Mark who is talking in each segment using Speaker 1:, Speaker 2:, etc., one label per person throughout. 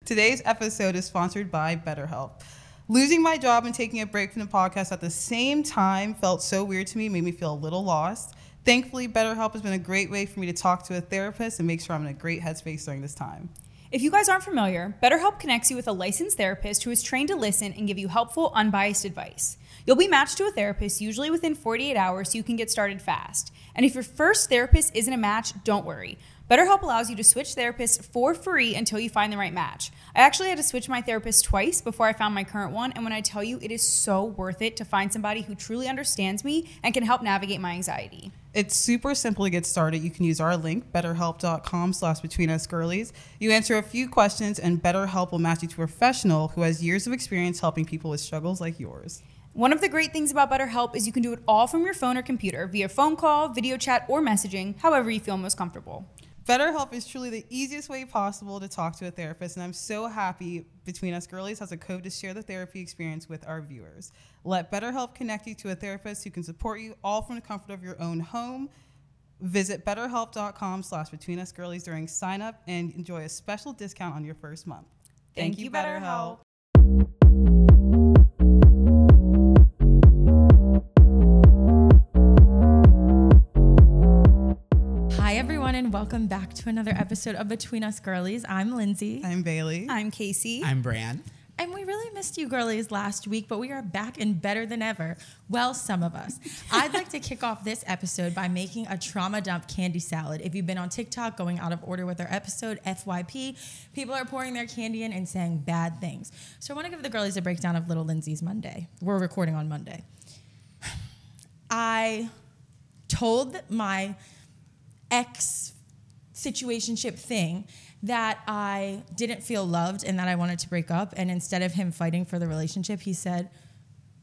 Speaker 1: Today's episode is sponsored by BetterHelp. Losing my job and taking a break from the podcast at the same time felt so weird to me, made me feel a little lost. Thankfully, BetterHelp has been a great way for me to talk to a therapist and make sure I'm in a great headspace during this time.
Speaker 2: If you guys aren't familiar, BetterHelp connects you with a licensed therapist who is trained to listen and give you helpful, unbiased advice. You'll be matched to a therapist usually within 48 hours so you can get started fast. And if your first therapist isn't a match, don't worry. BetterHelp allows you to switch therapists for free until you find the right match. I actually had to switch my therapist twice before I found my current one, and when I tell you, it is so worth it to find somebody who truly understands me and can help navigate my anxiety.
Speaker 1: It's super simple to get started. You can use our link, betterhelp.com/betweenusgirlies. You answer a few questions, and BetterHelp will match you to a professional who has years of experience helping people with struggles like yours.
Speaker 2: One of the great things about BetterHelp is you can do it all from your phone or computer via phone call, video chat, or messaging, however you feel most comfortable.
Speaker 1: BetterHelp is truly the easiest way possible to talk to a therapist, and I'm so happy Between Us Girlies has a code to share the therapy experience with our viewers. Let BetterHelp connect you to a therapist who can support you all from the comfort of your own home. Visit betterhelp.com/betweenusgirlies during sign up and enjoy a special discount on your first month.
Speaker 2: Thank you, BetterHelp.
Speaker 3: And welcome back to another episode of Between Us Girlies. I'm Lindsay.
Speaker 1: I'm Bailey.
Speaker 2: I'm Casey.
Speaker 4: I'm Bran.
Speaker 3: And we really missed you girlies last week, but we are back and better than ever. Well, some of us. I'd like to kick off this episode by making a trauma dump candy salad. If you've been on TikTok going out of order with our episode, FYP, people are pouring their candy in and saying bad things. So I want to give the girlies a breakdown of little Lindsay's Monday. We're recording on Monday. I told my ex-situationship thing that I didn't feel loved and that I wanted to break up. And instead of him fighting for the relationship, he said,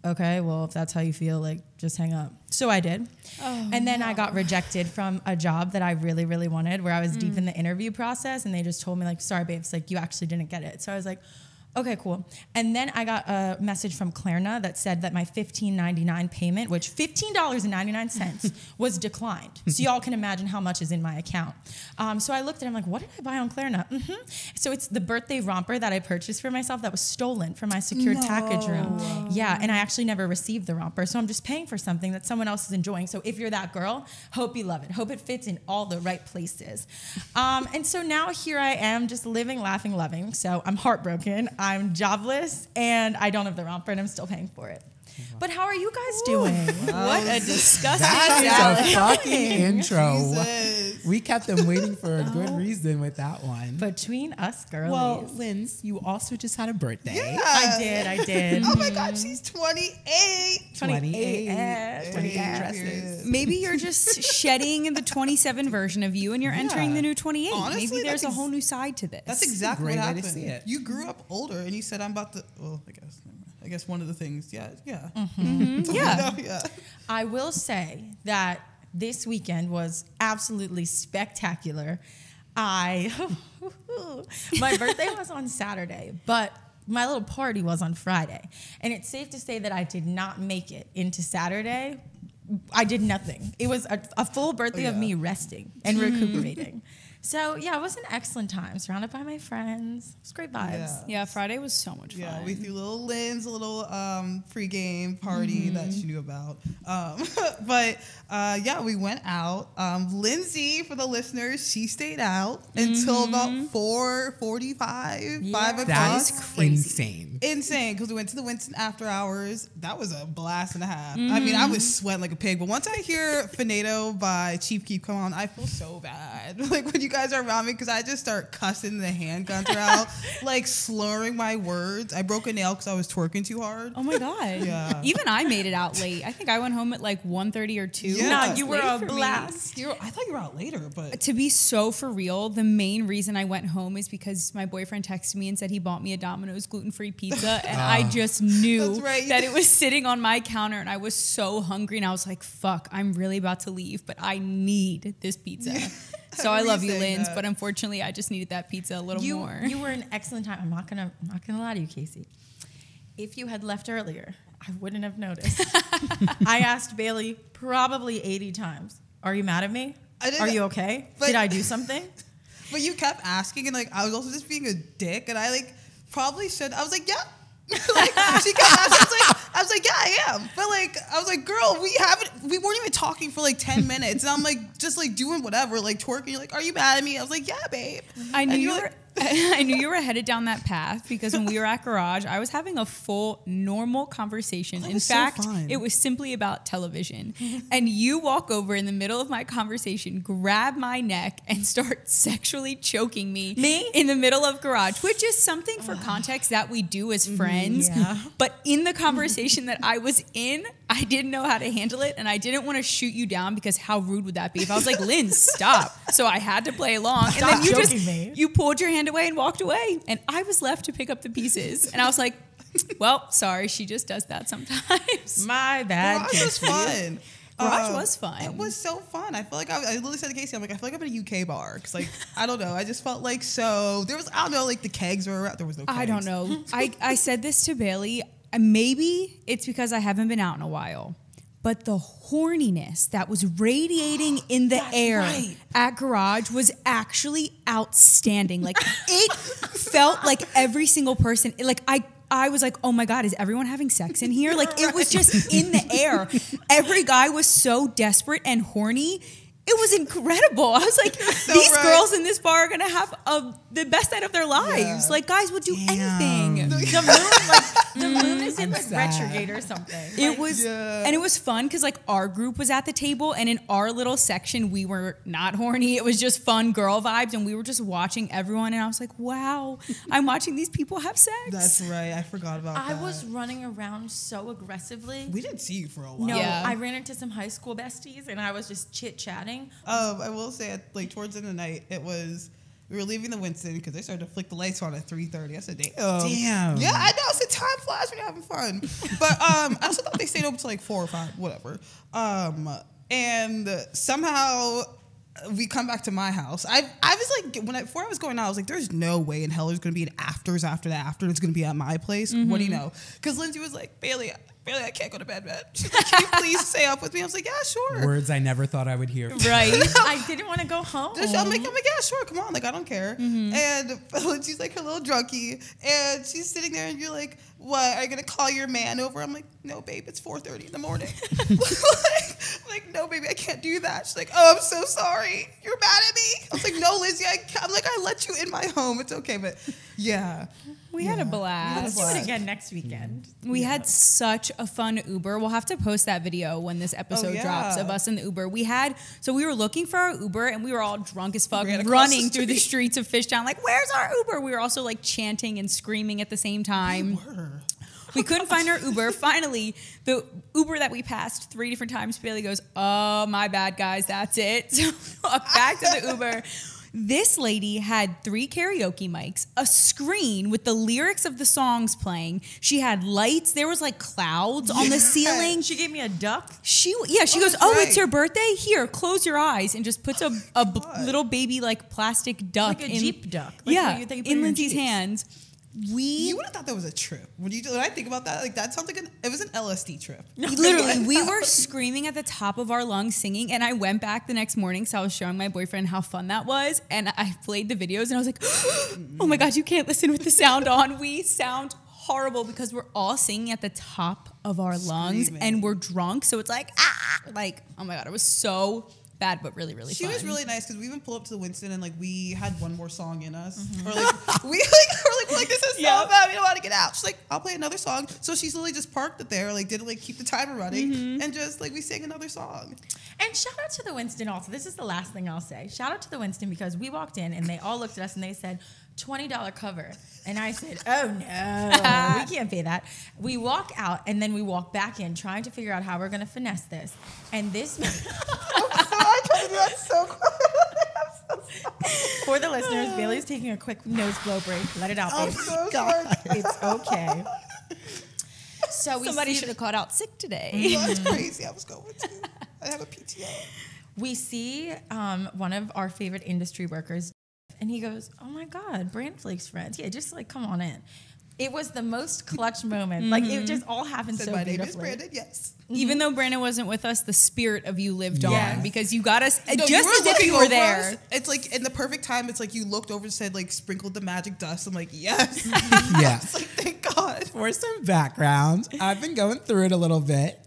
Speaker 3: okay, well, if that's how you feel, like, just hang up. So I did. And then I got rejected from a job that I really, really wanted, where I was deep in the interview process. And they just told me, like, sorry, babes, like, you actually didn't get it. So I was like, okay, cool. And then I got a message from Klarna that said that my $15.99 payment, which $15.99 was declined. So y'all can imagine how much is in my account. So I looked at it, I'm like, what did I buy on Klarna? So it's the birthday romper that I purchased for myself that was stolen from my secured package room. Yeah, and I actually never received the romper. So I'm just paying for something that someone else is enjoying. So if you're that girl, hope you love it. Hope it fits in all the right places. And so now here I am just living, laughing, loving. So I'm heartbroken. I'm jobless, and I don't have the romper, and I'm still paying for it. But how are you guys doing?
Speaker 2: What a disgusting
Speaker 4: That is a fucking intro.
Speaker 1: Jesus.
Speaker 4: We kept them waiting for a good reason with that one.
Speaker 3: Between Us Girlies.
Speaker 4: Well, Linz, you also just had a birthday.
Speaker 1: Yeah.
Speaker 3: I did.
Speaker 1: Oh my God, she's 28.
Speaker 3: 28
Speaker 1: dresses.
Speaker 2: Maybe you're just shedding the 27 version of you and you're entering the new 28.
Speaker 1: Honestly,
Speaker 2: Maybe there's a whole new side to this.
Speaker 1: That's exactly what
Speaker 4: Great way to
Speaker 1: happened.
Speaker 4: see it.
Speaker 1: You grew up older, and you said, "I'm about to." Well, I guess one of the things. Yeah.
Speaker 2: Yeah.
Speaker 1: Yeah.
Speaker 3: I will say that this weekend was absolutely spectacular. My birthday was on Saturday, but my little party was on Friday. And it's safe to say that I did not make it into Saturday. I did nothing. It was a full birthday of me resting and recuperating. So, yeah, it was an excellent time. Surrounded by my friends. It was great vibes.
Speaker 2: Yeah, Friday was so much fun.
Speaker 1: Yeah, we threw little Lynn's, a little pre-game party that she knew about. But we went out. Lindsay, for the listeners, she stayed out until about 4:45, 5 o'clock.
Speaker 4: That is insane.
Speaker 1: Insane, because we went to the Winston after hours. That was a blast and a half. I mean, I was sweating like a pig. But once I hear Finado by Chief Keef come on, I feel so bad. Like when you guys are around me, because I just start cussing the handguns are out, like slurring my words. I broke a nail because I was twerking too hard.
Speaker 2: Oh my God.
Speaker 1: Yeah.
Speaker 2: Even I made it out late. I think I went home at like 1:30 or 2.
Speaker 1: Yeah.
Speaker 3: No, you were a blast.
Speaker 1: I thought you were out later, but
Speaker 2: To be so for real, the main reason I went home is because my boyfriend texted me and said he bought me a Domino's gluten-free pizza, and I just knew that it was sitting on my counter, and I was so hungry, and I was like, fuck, I'm really about to leave, but I need this pizza. So I love you, Linz, but unfortunately I just needed that pizza a little more.
Speaker 3: You were an excellent time. I'm not gonna lie to you, Casey. If you had left earlier, I wouldn't have noticed. I asked Bailey probably 80 times, are you mad at me? Are you okay? Did I do something?
Speaker 1: But you kept asking, and like I was also just being a dick, and I like probably should. I was like, yeah. Like she kept asking, I was like, yeah, I am. But like I was like, girl, we weren't even talking for like 10 minutes, and I'm like just like doing whatever, like twerking. You're like, are you mad at me? I was like, yeah, babe.
Speaker 2: I knew
Speaker 1: And
Speaker 2: you
Speaker 1: you're
Speaker 2: were.
Speaker 1: like,
Speaker 2: I knew you were headed down that path because when we were at Garage, I was having a full normal conversation.
Speaker 1: That
Speaker 2: In
Speaker 1: was so
Speaker 2: fact,
Speaker 1: fun.
Speaker 2: it was simply about television. And you walk over in the middle of my conversation, grab my neck, and start sexually choking me in the middle of Garage, which is something for context that we do as friends.
Speaker 3: Yeah.
Speaker 2: But in the conversation that I was in, I didn't know how to handle it, and I didn't want to shoot you down because how rude would that be? If I was like, Lynn, stop. So I had to play along.
Speaker 3: Stop
Speaker 2: and then
Speaker 3: choking me.
Speaker 2: you pulled your hand away and walked away, and I was left to pick up the pieces. And I was like, well, sorry, she just does that sometimes.
Speaker 3: My bad.
Speaker 1: Garage was fun.
Speaker 2: Garage was fun.
Speaker 1: It was so fun. I feel like I literally said to Casey, I'm like, I feel like I'm at a UK bar. Cause like, I don't know. I just felt like there was, I don't know, like the kegs were around. There was no kegs.
Speaker 2: I don't know. I said this to Bailey. Maybe it's because I haven't been out in a while. But the horniness that was radiating in the air at Garage was actually outstanding. Like it felt like every single person, like I was like, oh my God, is everyone having sex in here? Like it was just in the air. Every guy was so desperate and horny. It was incredible. I was like, these girls in this bar are gonna have the best night of their lives.
Speaker 1: Yeah.
Speaker 2: Like guys would do anything.
Speaker 3: The moon is in like retrograde or something.
Speaker 2: It was, and it was fun because like our group was at the table, and in our little section, we were not horny. It was just fun girl vibes, and we were just watching everyone. And I was like, wow, I'm watching these people have sex.
Speaker 1: That's right. I forgot about that.
Speaker 3: I was running around so aggressively.
Speaker 1: We didn't see you for a while.
Speaker 3: No,
Speaker 2: Yeah.
Speaker 3: I ran into some high school besties, and I was just chit chatting.
Speaker 1: I will say, like towards the end of the night, we were leaving the Winston because they started to flick the lights on at 3:30. I said, damn. Yeah, I know. I said, time flies when you're having fun. But I also thought they stayed open till like 4 or 5, whatever. And somehow we come back to my house. I was like, before I was going out, I was like, there's no way in hell there's going to be an afters after the after. It's going to be at my place. What do you know? Because Lindsay was like, Bailey, I can't go to bed, man. She's like, can you please stay up with me? I was like, yeah, sure.
Speaker 4: Words I never thought I would hear.
Speaker 2: Right.
Speaker 3: I didn't want to go home.
Speaker 1: I'm like, yeah, sure, come on, like, I don't care. And she's like her little drunkie, and she's sitting there, and you're like, what, are you gonna call your man over? I'm like, no, babe, it's 4:30 in the morning. like, no, baby, I can't do that. She's like, oh, I'm so sorry. You're mad at me? I was like, no, Lizzie, I'm like, I let you in my home. It's okay, but yeah.
Speaker 2: We had a blast.
Speaker 3: Let's do it again next weekend.
Speaker 2: We had such a fun Uber. We'll have to post that video when this episode drops of us in the Uber. We were looking for our Uber, and we were all drunk as fuck, running through the streets of Fishtown like, where's our Uber? We were also like chanting and screaming at the same time. We couldn't find our Uber. Finally, the Uber that we passed 3 different times, Bailey goes, oh, my bad, guys, that's it. So we walk back to the Uber. This lady had 3 karaoke mics, a screen with the lyrics of the songs playing. She had lights. There was like clouds on the ceiling.
Speaker 3: She gave me a duck.
Speaker 2: She goes, oh, it's your birthday? Here, close your eyes, and just puts a little baby like plastic duck.
Speaker 3: Like a Jeep duck. Like
Speaker 2: in Lindsay's hands.
Speaker 1: You would have thought that was a trip. When I think about that, like that sounds like it was an LSD trip.
Speaker 2: Literally, we were screaming at the top of our lungs singing, and I went back the next morning, so I was showing my boyfriend how fun that was, and I played the videos, and I was like, oh my God, you can't listen with the sound on. We sound horrible because we're all singing at the top of our lungs, and we're drunk, so it's like, oh my God, it was so bad, but really, really fun.
Speaker 1: She was really nice because we even pulled up to the Winston and like we had one more song in us. Or like we're like this is so bad, we don't want to get out. She's like, I'll play another song. So she's literally just parked it there, like didn't like keep the timer running, and just like we sang another song.
Speaker 3: And shout out to the Winston also. This is the last thing I'll say. Shout out to the Winston because we walked in and they all looked at us and they said, $20 cover. And I said, oh no, we can't pay that. We walk out and then we walk back in trying to figure out how we're going to finesse this. And this...
Speaker 1: I tried to do that so quick.
Speaker 3: For the listeners, Bailey's taking a quick nose blow break. Let it out, babe.
Speaker 1: I'm so sorry.
Speaker 3: It's okay. So
Speaker 2: Somebody should have called out sick today.
Speaker 1: That's crazy. I was going to. I have a PTO.
Speaker 3: We see one of our favorite industry workers, and he goes, oh my God, Brand Flake's friends. Yeah, just like, come on in. It was the most clutch moment. Like, it just all happened so
Speaker 1: my
Speaker 3: beautifully.
Speaker 1: name is Brandon, yes.
Speaker 2: Even though Brandon wasn't with us, the spirit of you lived
Speaker 3: Yes.
Speaker 2: on because you got us
Speaker 1: No,
Speaker 2: just
Speaker 1: you
Speaker 2: as if
Speaker 1: looking
Speaker 2: you were
Speaker 1: over
Speaker 2: there.
Speaker 1: us. It's like in the perfect time. It's like you looked over and said like sprinkled the magic dust. I'm like, yes.
Speaker 4: Yeah.
Speaker 1: It's like, thank God.
Speaker 4: For some background, I've been going through it a little bit.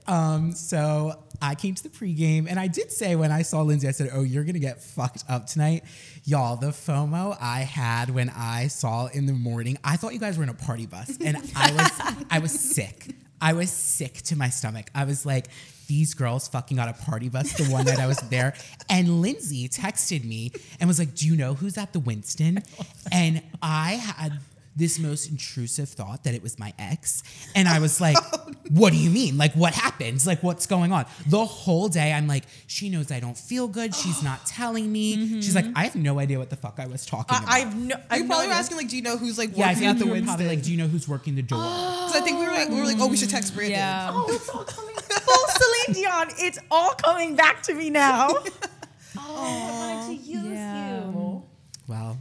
Speaker 4: So I came to the pregame, and I did say when I saw Lindsay, I said, "Oh, you're gonna get fucked up tonight." Y'all, the FOMO I had when I saw in the morning, I thought you guys were in a party bus, and I was sick. I was sick to my stomach. I was like, these girls fucking got a party bus the one night I was there. And Lindsay texted me and was like, do you know who's at the Winston? And I had this most intrusive thought that it was my ex. And I was like, what do you mean? Like, what happened? Like, what's going on? The whole day, I'm like, she knows I don't feel good. She's not telling me. She's like, I have no idea what the fuck I was talking about.
Speaker 1: You probably were asking like, do you know who's like
Speaker 4: Yeah, I
Speaker 1: working
Speaker 4: think
Speaker 1: at the
Speaker 4: you were
Speaker 1: Winston?
Speaker 4: probably like, do you know who's working the door?
Speaker 1: Because I think we were like, oh, we should text Brandon.
Speaker 2: Yeah.
Speaker 3: Oh, it's all coming full Celine Dion. It's all coming back to me now. I wanted to use you.
Speaker 4: Well,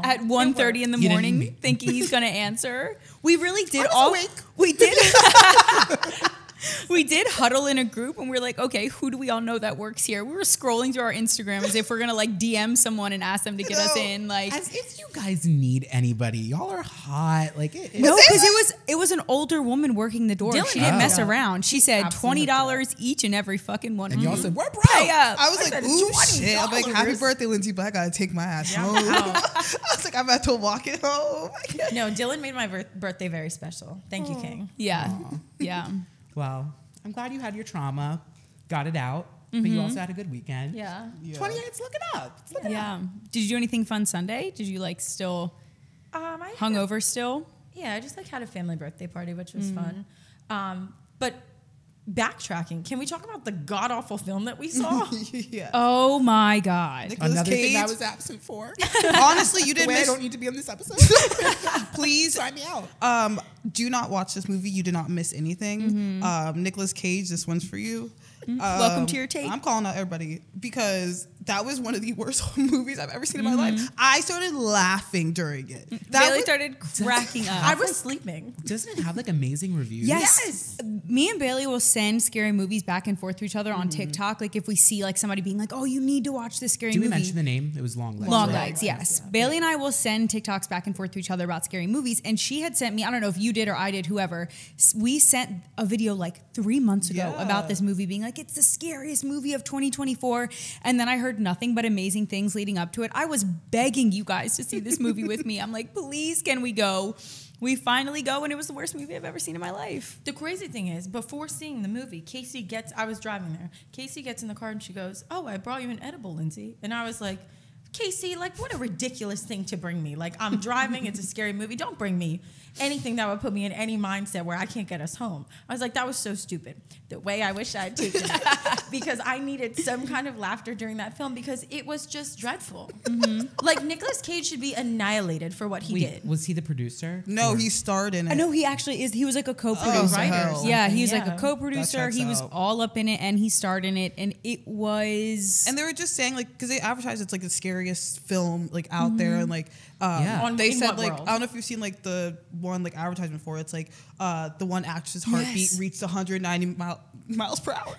Speaker 2: At 1:30 in the
Speaker 4: You didn't
Speaker 2: morning,
Speaker 4: mean-
Speaker 2: thinking he's going to answer. We really did
Speaker 1: I was
Speaker 2: all.
Speaker 1: awake.
Speaker 2: We did. We did huddle in a group and we were like, okay, who do we all know that works here? We were scrolling through our Instagram as if we're going to like DM someone and ask them to get us in. Like,
Speaker 4: as if you guys need anybody. Y'all are hot. Like,
Speaker 2: no, because it was an older woman working the door.
Speaker 3: Dylan
Speaker 2: She didn't mess
Speaker 3: did.
Speaker 2: around. She said
Speaker 3: Absolutely
Speaker 2: $20 each and every fucking one.
Speaker 4: and y'all said, we're broke.
Speaker 2: Pay up.
Speaker 1: I was like,
Speaker 3: said
Speaker 1: ooh, shit. I'm like, happy
Speaker 3: $20.
Speaker 1: birthday, Lindsay, but I gotta take my ass home. I was like, I'm about to walk it home.
Speaker 3: No, Dylan made my birthday very special. Thank you, King.
Speaker 2: Yeah. Yeah.
Speaker 4: Well, I'm glad you had your trauma, got it out, but you also had a good weekend.
Speaker 3: Yeah.
Speaker 4: 28, it's looking up. It's looking up.
Speaker 2: Yeah. Did you do anything fun Sunday? Did you like still hungover still?
Speaker 3: Yeah, I just like had a family birthday party, which was fun. But backtracking, can we talk about the god awful film that we saw?
Speaker 1: Yeah.
Speaker 2: Oh my God.
Speaker 1: Nicolas
Speaker 4: Another thing I
Speaker 1: Cage.
Speaker 4: was absent for.
Speaker 1: Honestly, you
Speaker 4: The
Speaker 1: didn't
Speaker 4: way I
Speaker 1: miss.
Speaker 4: don't need to be on this episode.
Speaker 1: Please
Speaker 4: Sign me out.
Speaker 1: do not watch this movie. You did not miss anything. Nicolas Cage, this one's for you.
Speaker 2: Welcome to your take.
Speaker 1: I'm calling out everybody because that was one of the worst movies I've ever seen in my life. I started laughing during it. That
Speaker 2: Bailey
Speaker 1: was-
Speaker 2: started cracking up.
Speaker 3: I was sleeping.
Speaker 4: Doesn't it have like amazing reviews?
Speaker 2: Yes. Me and Bailey will send scary movies back and forth to each other on TikTok. Like if we see like somebody being like, oh, you need to watch this scary
Speaker 4: Did we
Speaker 2: movie.
Speaker 4: mention the name? It was Long Legs.
Speaker 2: Long
Speaker 4: right?
Speaker 2: Legs, yes. Bailey and I will send TikToks back and forth to each other about scary movies. And she had sent me, I don't know if you did or I did, whoever, we sent a video like 3 months ago about this movie being like, it's the scariest movie of 2024. And then I heard nothing but amazing things leading up to it. I was begging you guys to see this movie with me. I'm like, please, can we go? We finally go, and it was the worst movie I've ever seen in my life.
Speaker 3: The crazy thing is, before seeing the movie, I was driving there. Casey gets in the car and she goes, oh, I brought you an edible, Lindsay. And I was like, Casey, like, what a ridiculous thing to bring me. Like, I'm driving, it's a scary movie. Don't bring me anything that would put me in any mindset where I can't get us home. I was like, that was so stupid. The way I wish I had taken it. Because I needed some kind of laughter during that film because it was just dreadful. Like, Nicolas Cage should be annihilated for what he did.
Speaker 4: Was he the producer?
Speaker 1: No, he starred in it.
Speaker 2: I know he actually is. He was like a co-producer.
Speaker 1: Oh, hell.
Speaker 2: Yeah, he was like
Speaker 3: Yeah.
Speaker 2: a co-producer.
Speaker 1: That checks
Speaker 2: He was
Speaker 1: out.
Speaker 2: all up in it, and he starred in it, and it was.
Speaker 1: And they were just saying like because they advertised it's like the scariest film like out there and like
Speaker 4: Yeah.
Speaker 1: they
Speaker 3: In
Speaker 1: said
Speaker 3: what
Speaker 1: like
Speaker 3: world?
Speaker 1: I don't know if you've seen like the one like advertisement for it. It's like the one actress's heartbeat reached 190 miles per hour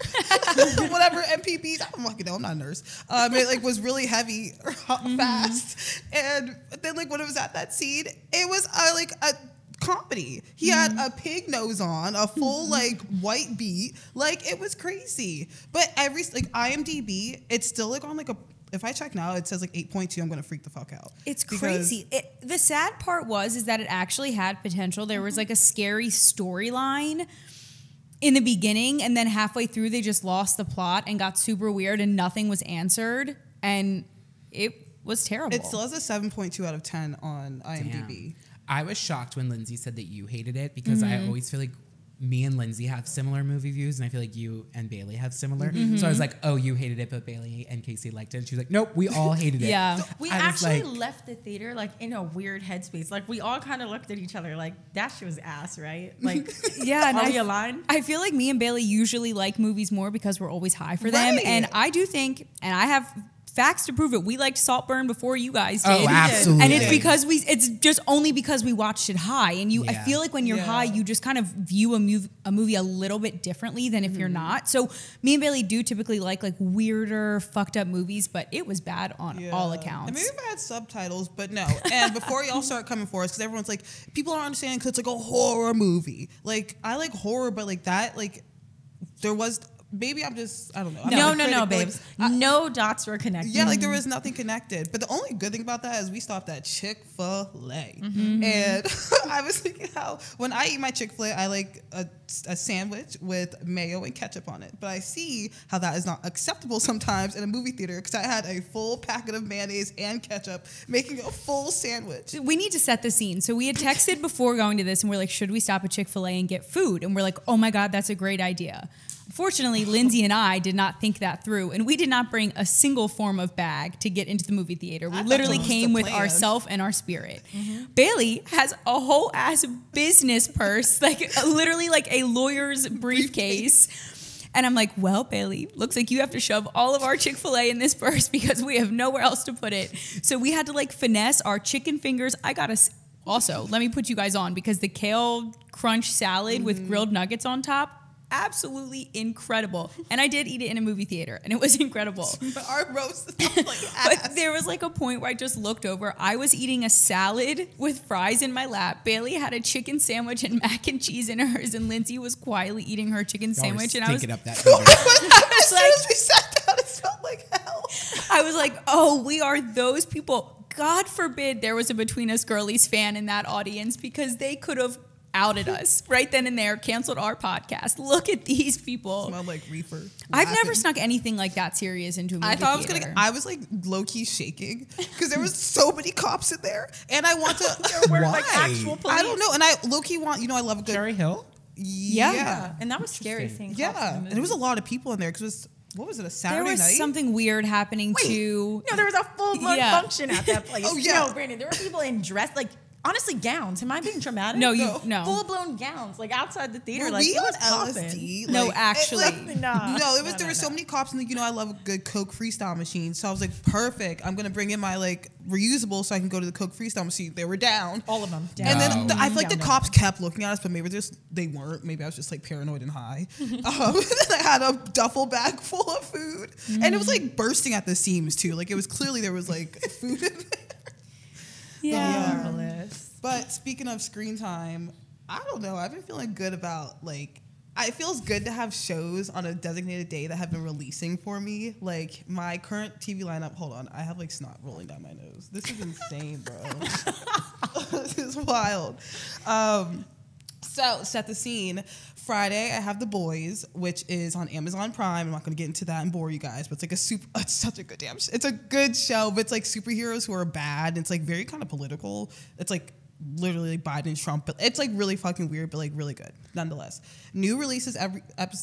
Speaker 1: whatever mpbs. I don't fucking know, I'm not a nurse. It like was really heavy or fast, and then like when it was at that scene it was like a comedy. He had a pig nose on, a full like white beat, like it was crazy. But every like IMDb, it's still like on like a. If I check now, it says like 8.2. I'm gonna freak the fuck out.
Speaker 2: It's
Speaker 1: Because-
Speaker 2: crazy. The sad part is that it actually had potential. There was like a scary storyline in the beginning, and then halfway through they just lost the plot and got super weird, and nothing was answered, and it was terrible.
Speaker 1: It still has a 7.2 out of 10 on IMDb.
Speaker 4: I was shocked when Lindsay said that you hated it because I always feel like me and Lindsay have similar movie views, and I feel like you and Bailey have similar. So I was like, oh, you hated it, but Bailey and Casey liked it. And she was like, nope, we all hated it.
Speaker 2: Yeah.
Speaker 3: We
Speaker 4: I was
Speaker 3: actually
Speaker 4: like-
Speaker 3: left the theater like in a weird headspace. Like we all kind of looked at each other like that shit was ass, right? Like
Speaker 2: Yeah, and
Speaker 3: are we aligned?
Speaker 2: I feel like me and Bailey usually like movies more because we're always high for them.
Speaker 1: Right.
Speaker 2: And I do think, and I have facts to prove it. We liked Saltburn before you guys did.
Speaker 4: Oh, absolutely.
Speaker 2: And it's just only because we watched it high. And I feel like when you're high, you just kind of view a movie a little bit differently than if you're not. So me and Bailey do typically like weirder, fucked up movies, but it was bad on all accounts.
Speaker 1: And maybe if I had subtitles, but no. And before y'all start coming for us, because everyone's like, people aren't understanding because it's like a horror movie. Like, I like horror, but like that, like, there was... Maybe I'm just, I don't know.
Speaker 3: No, babes. No dots were connected.
Speaker 1: Yeah, like there was nothing connected. But the only good thing about that is we stopped at Chick-fil-A. And I was thinking how, when I eat my Chick-fil-A, I like a sandwich with mayo and ketchup on it. But I see how that is not acceptable sometimes in a movie theater because I had a full packet of mayonnaise and ketchup making a full sandwich.
Speaker 2: We need to set the scene. So we had texted before going to this and we're like, should we stop at Chick-fil-A and get food? And we're like, oh my God, that's a great idea. Fortunately, Lindsay and I did not think that through, and we did not bring a single form of bag to get into the movie theater. We literally came with ourself and our spirit. Bailey has a whole ass business purse, like literally like a lawyer's briefcase. And I'm like, well, Bailey, looks like you have to shove all of our Chick-fil-A in this purse because we have nowhere else to put it. So we had to like finesse our chicken fingers. I got us. Also, let me put you guys on because the kale crunch salad with grilled nuggets on top, absolutely incredible. And I did eat it in a movie theater and it was incredible.
Speaker 1: But our roast like ass.
Speaker 2: But there was like a point where I just looked over. I was eating a salad with fries in my lap. Bailey had a chicken sandwich and mac and cheese in hers, and Lindsay was quietly eating her chicken sandwich. And I was
Speaker 4: up that
Speaker 1: as soon as we sat down, it smelled like hell.
Speaker 2: I was like, oh, we are those people. God forbid there was a Between Us Girlies fan in that audience because they could have outed us right then and there, canceled our podcast. Look at these people.
Speaker 1: Smelled like reefer.
Speaker 2: I've never snuck anything like that serious into a movie theater.
Speaker 1: I was like low key shaking because there was so many cops in there, and I want to.
Speaker 3: There were like actual police.
Speaker 1: I don't know, and I low key want. I love a good
Speaker 4: Cherry Hill?
Speaker 1: Yeah.
Speaker 3: And that was scary seeing.
Speaker 1: Yeah, and there was a lot of people in there because what was it, a Saturday night?
Speaker 2: There was something weird happening too.
Speaker 3: No, there was a full-blown function at that place.
Speaker 1: Oh yeah,
Speaker 3: no, Brandon, there were people in dress like. Honestly, gowns. Am I being traumatic?
Speaker 2: No.
Speaker 3: Full-blown gowns, like outside the theater.
Speaker 1: Were
Speaker 3: like
Speaker 1: we
Speaker 3: it was
Speaker 1: on
Speaker 3: popping.
Speaker 1: LSD?
Speaker 2: No, actually.
Speaker 1: There were so many cops, and I love a good Coke freestyle machine. So I was like, perfect. I'm gonna bring in my like reusable so I can go to the Coke freestyle machine. They were down.
Speaker 3: All of them. Down.
Speaker 1: And then I feel like the cops kept looking at us, but maybe they weren't. Maybe I was just like paranoid and high. I had a duffel bag full of food, and it was like bursting at the seams too. Like it was clearly there was like food in there.
Speaker 3: Marvelous.
Speaker 1: But speaking of screen time, I don't know. I've been feeling good about like. It feels good to have shows on a designated day that have been releasing for me. Like my current TV lineup. Hold on, I have like snot rolling down my nose. This is insane, bro. This is wild. So set the scene. Friday, I have The Boys, which is on Amazon Prime. I'm not going to get into that and bore you guys, but it's like it's such a good damn show. It's a good show, but it's like superheroes who are bad. It's like very kind of political. It's like literally Biden, Trump, but it's like really fucking weird, but like really good nonetheless. New releases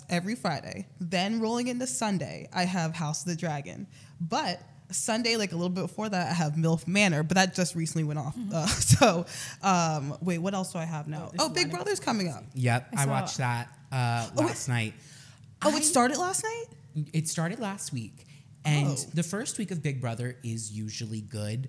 Speaker 1: every Friday. Then rolling into Sunday, I have House of the Dragon. But Sunday, like a little bit before that, I have MILF Manor, but that just recently went off. Wait, what else do I have now? Big Brother's coming up.
Speaker 4: Yep, I watched that last night.
Speaker 1: It started last night?
Speaker 4: It started last week. And the first week of Big Brother is usually good.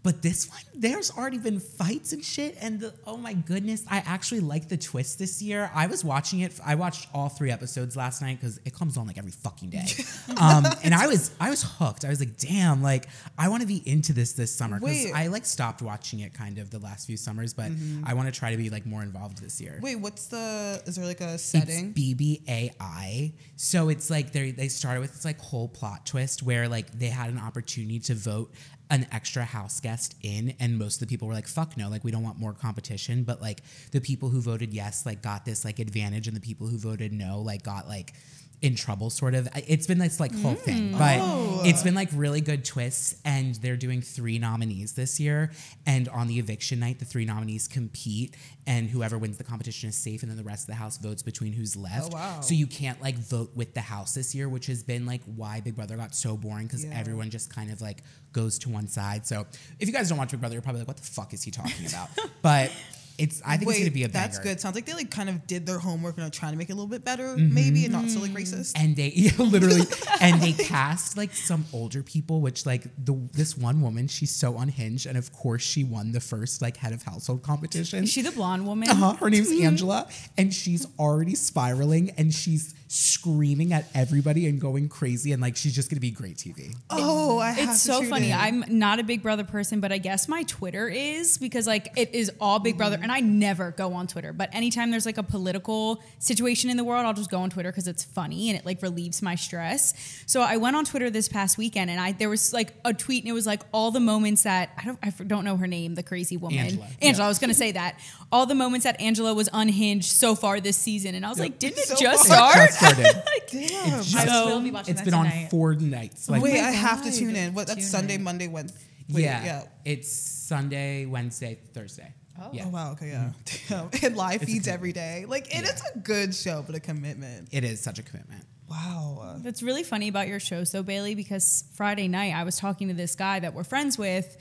Speaker 4: But this one, there's already been fights and shit. And oh my goodness, I actually like the twist this year. I was watching it. I watched all 3 episodes last night because it comes on like every fucking day. And I was hooked. I was like, damn, like I want to be into this summer. Because I like stopped watching it kind of the last few summers, but I want to try to be like more involved this year.
Speaker 1: Wait, is there like a setting?
Speaker 4: It's BBAI. So it's like they started with this like whole plot twist where like they had an opportunity to vote an extra house guest in, and most of the people were like, fuck no, like we don't want more competition. But like the people who voted yes like got this like advantage, and the people who voted no like got like in trouble sort of. It's been this like whole thing, but it's been like really good twists. And they're doing 3 nominees this year, and on the eviction night the 3 nominees compete, and whoever wins the competition is safe, and then the rest of the house votes between who's left. So you can't like vote with the house this year, which has been like why Big Brother got so boring, because everyone just kind of like goes to one side. So if you guys don't watch Big Brother, you're probably like, what the fuck is he talking about? But I think it's gonna be a banger.
Speaker 1: That's good. Sounds like they like kind of did their homework and are trying to make it a little bit better, maybe, and not so like racist.
Speaker 4: And they literally, and they cast like some older people, which like this one woman, she's so unhinged, and of course she won the first like head of household competition.
Speaker 2: Is she the blonde woman?
Speaker 4: Her name's Angela, and she's already spiraling, and she's screaming at everybody and going crazy, and like she's just gonna be great TV.
Speaker 1: Oh,
Speaker 2: it's so funny. I'm not a Big Brother person, but I guess my Twitter is, because like it is all Big Brother, and I never go on Twitter. But anytime there's like a political situation in the world, I'll just go on Twitter because it's funny and it like relieves my stress. So I went on Twitter this past weekend, and there was like a tweet, and it was like all the moments that I don't know her name, the crazy woman, Angela. I was gonna say that all the moments that Angela was unhinged so far this season, and I was like, didn't it just start?
Speaker 4: It just started.
Speaker 2: Like,
Speaker 3: damn. I will be watching
Speaker 4: It's
Speaker 3: that
Speaker 4: been
Speaker 3: tonight.
Speaker 4: on 4 nights. Like,
Speaker 1: wait, I have to tune in. What? That's Sunday, Monday, Wednesday.
Speaker 4: Yeah, it's Sunday, Wednesday, Thursday.
Speaker 1: Oh,
Speaker 4: yeah.
Speaker 1: oh wow, okay, yeah. Damn. And live feeds every day. Like, and it's a good show, but a commitment.
Speaker 4: It is such a commitment.
Speaker 1: Wow.
Speaker 2: That's really funny about your shows, though, Bailey, because Friday night I was talking to this guy that we're friends with,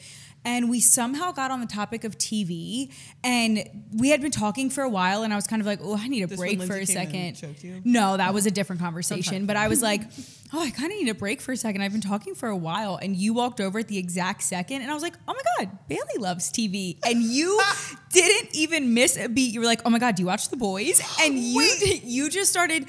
Speaker 2: and we somehow got on the topic of TV, and we had been talking for a while, and I was kind of like, oh, I need a break for a second. No, that was a different conversation. But I was like, oh, I kind of need a break for a second. I've been talking for a while, and you walked over at the exact second, and I was like, oh my God, Bailey loves TV. And you didn't even miss a beat. You were like, oh my God, do you watch The Boys? And you just started...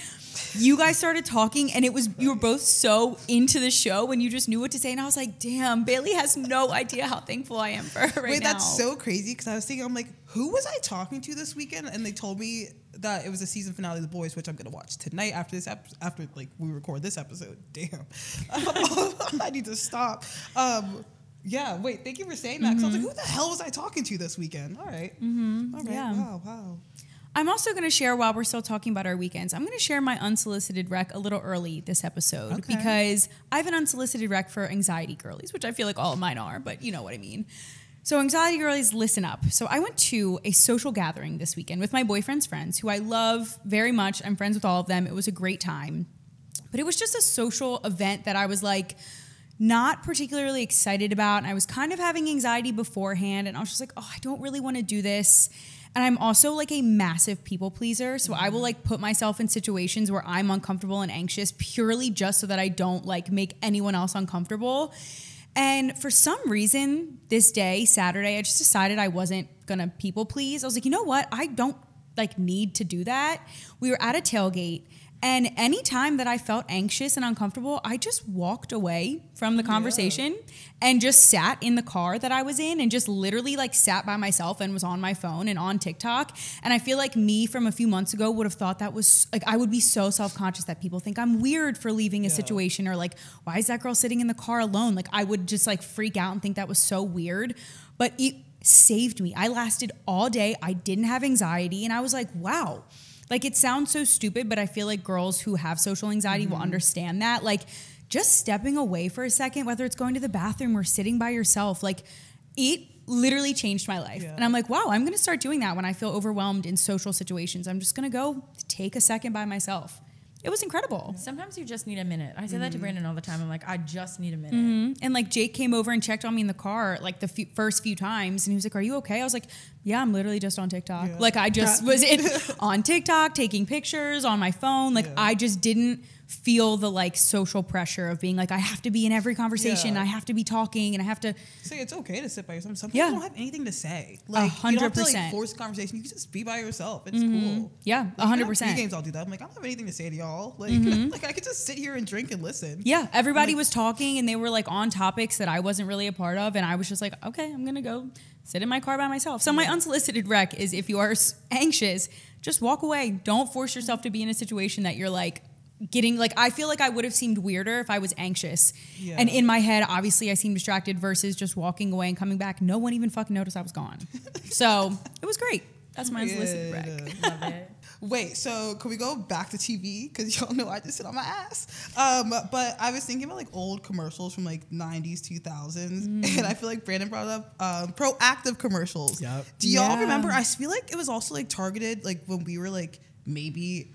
Speaker 2: You guys started talking, and you were both so into the show, and you just knew what to say. And I was like, damn, Bailey has no idea how thankful I am for her right now.
Speaker 1: That's so crazy, because I was thinking, I'm like, who was I talking to this weekend? And they told me that it was a season finale of The Boys, which I'm going to watch tonight after after like we record this episode. Damn. I need to stop. Yeah, wait, thank you for saying that, because I was like, who the hell was I talking to this weekend? All right. All right,
Speaker 2: Yeah.
Speaker 1: Wow.
Speaker 2: I'm also going to share, while we're still talking about our weekends, I'm going to share my unsolicited rec a little early this episode, because I have an unsolicited rec for anxiety girlies, which I feel like all of mine are, but you know what I mean. So anxiety girlies, listen up. So I went to a social gathering this weekend with my boyfriend's friends, who I love very much. I'm friends with all of them. It was a great time. But it was just a social event that I was like, not particularly excited about. And I was kind of having anxiety beforehand. And I was just like, oh, I don't really want to do this. And I'm also like a massive people pleaser. So I will like put myself in situations where I'm uncomfortable and anxious purely just so that I don't like make anyone else uncomfortable. And for some reason this day, Saturday, I just decided I wasn't gonna people please. I was like, you know what? I don't like need to do that. We were at a tailgate, and anytime that I felt anxious and uncomfortable, I just walked away from the conversation and just sat in the car that I was in and just literally like sat by myself and was on my phone and on TikTok. And I feel like me from a few months ago would have thought that was like, I would be so self-conscious that people think I'm weird for leaving a situation, or like, why is that girl sitting in the car alone? Like I would just like freak out and think that was so weird. But it saved me. I lasted all day. I didn't have anxiety. And I was like, wow. Like, it sounds so stupid, but I feel like girls who have social anxiety will understand that. Like, just stepping away for a second, whether it's going to the bathroom or sitting by yourself, like, it literally changed my life. And I'm like, wow, I'm going to start doing that when I feel overwhelmed in social situations. I'm just going to go take a second by myself. It was incredible.
Speaker 3: Sometimes you just need a minute. I say that to Brandon all the time. I'm like, I just need a minute.
Speaker 2: And like Jake came over and checked on me in the car like the first few times, and he was like, are you okay? I was like, yeah, I'm literally just on TikTok. Like I just was on TikTok taking pictures on my phone. Like I just didn't feel the like social pressure of being like, I have to be in every conversation. I have to be talking, and I have to
Speaker 1: say it's okay to sit by yourself. Some people don't have anything to say. Like
Speaker 2: 100%.
Speaker 1: You don't have to like force a conversation. You can just be by yourself. It's cool.
Speaker 2: Yeah,
Speaker 1: like,
Speaker 2: 100%.
Speaker 1: Games, I'll do that. I'm like, I don't have anything to say to y'all. Like, like I could just sit here and drink and listen.
Speaker 2: Yeah, everybody was talking, and they were like on topics that I wasn't really a part of, and I was just like, okay, I'm gonna go sit in my car by myself. So my unsolicited rec is, if you are anxious, just walk away. Don't force yourself to be in a situation that you're like getting, like, I feel like I would have seemed weirder if I was anxious. And in my head, obviously I seemed distracted, versus just walking away and coming back. No one even fucking noticed I was gone. So it was great. That's my unsolicited rec.
Speaker 3: Love it.
Speaker 1: Wait, so can we go back to TV? Because y'all know I just sit on my ass. But I was thinking about like old commercials from like 90s, 2000s. And I feel like Brandon brought up proactive commercials.
Speaker 4: Yep.
Speaker 1: Do y'all remember? I feel like it was also like targeted like when we were like maybe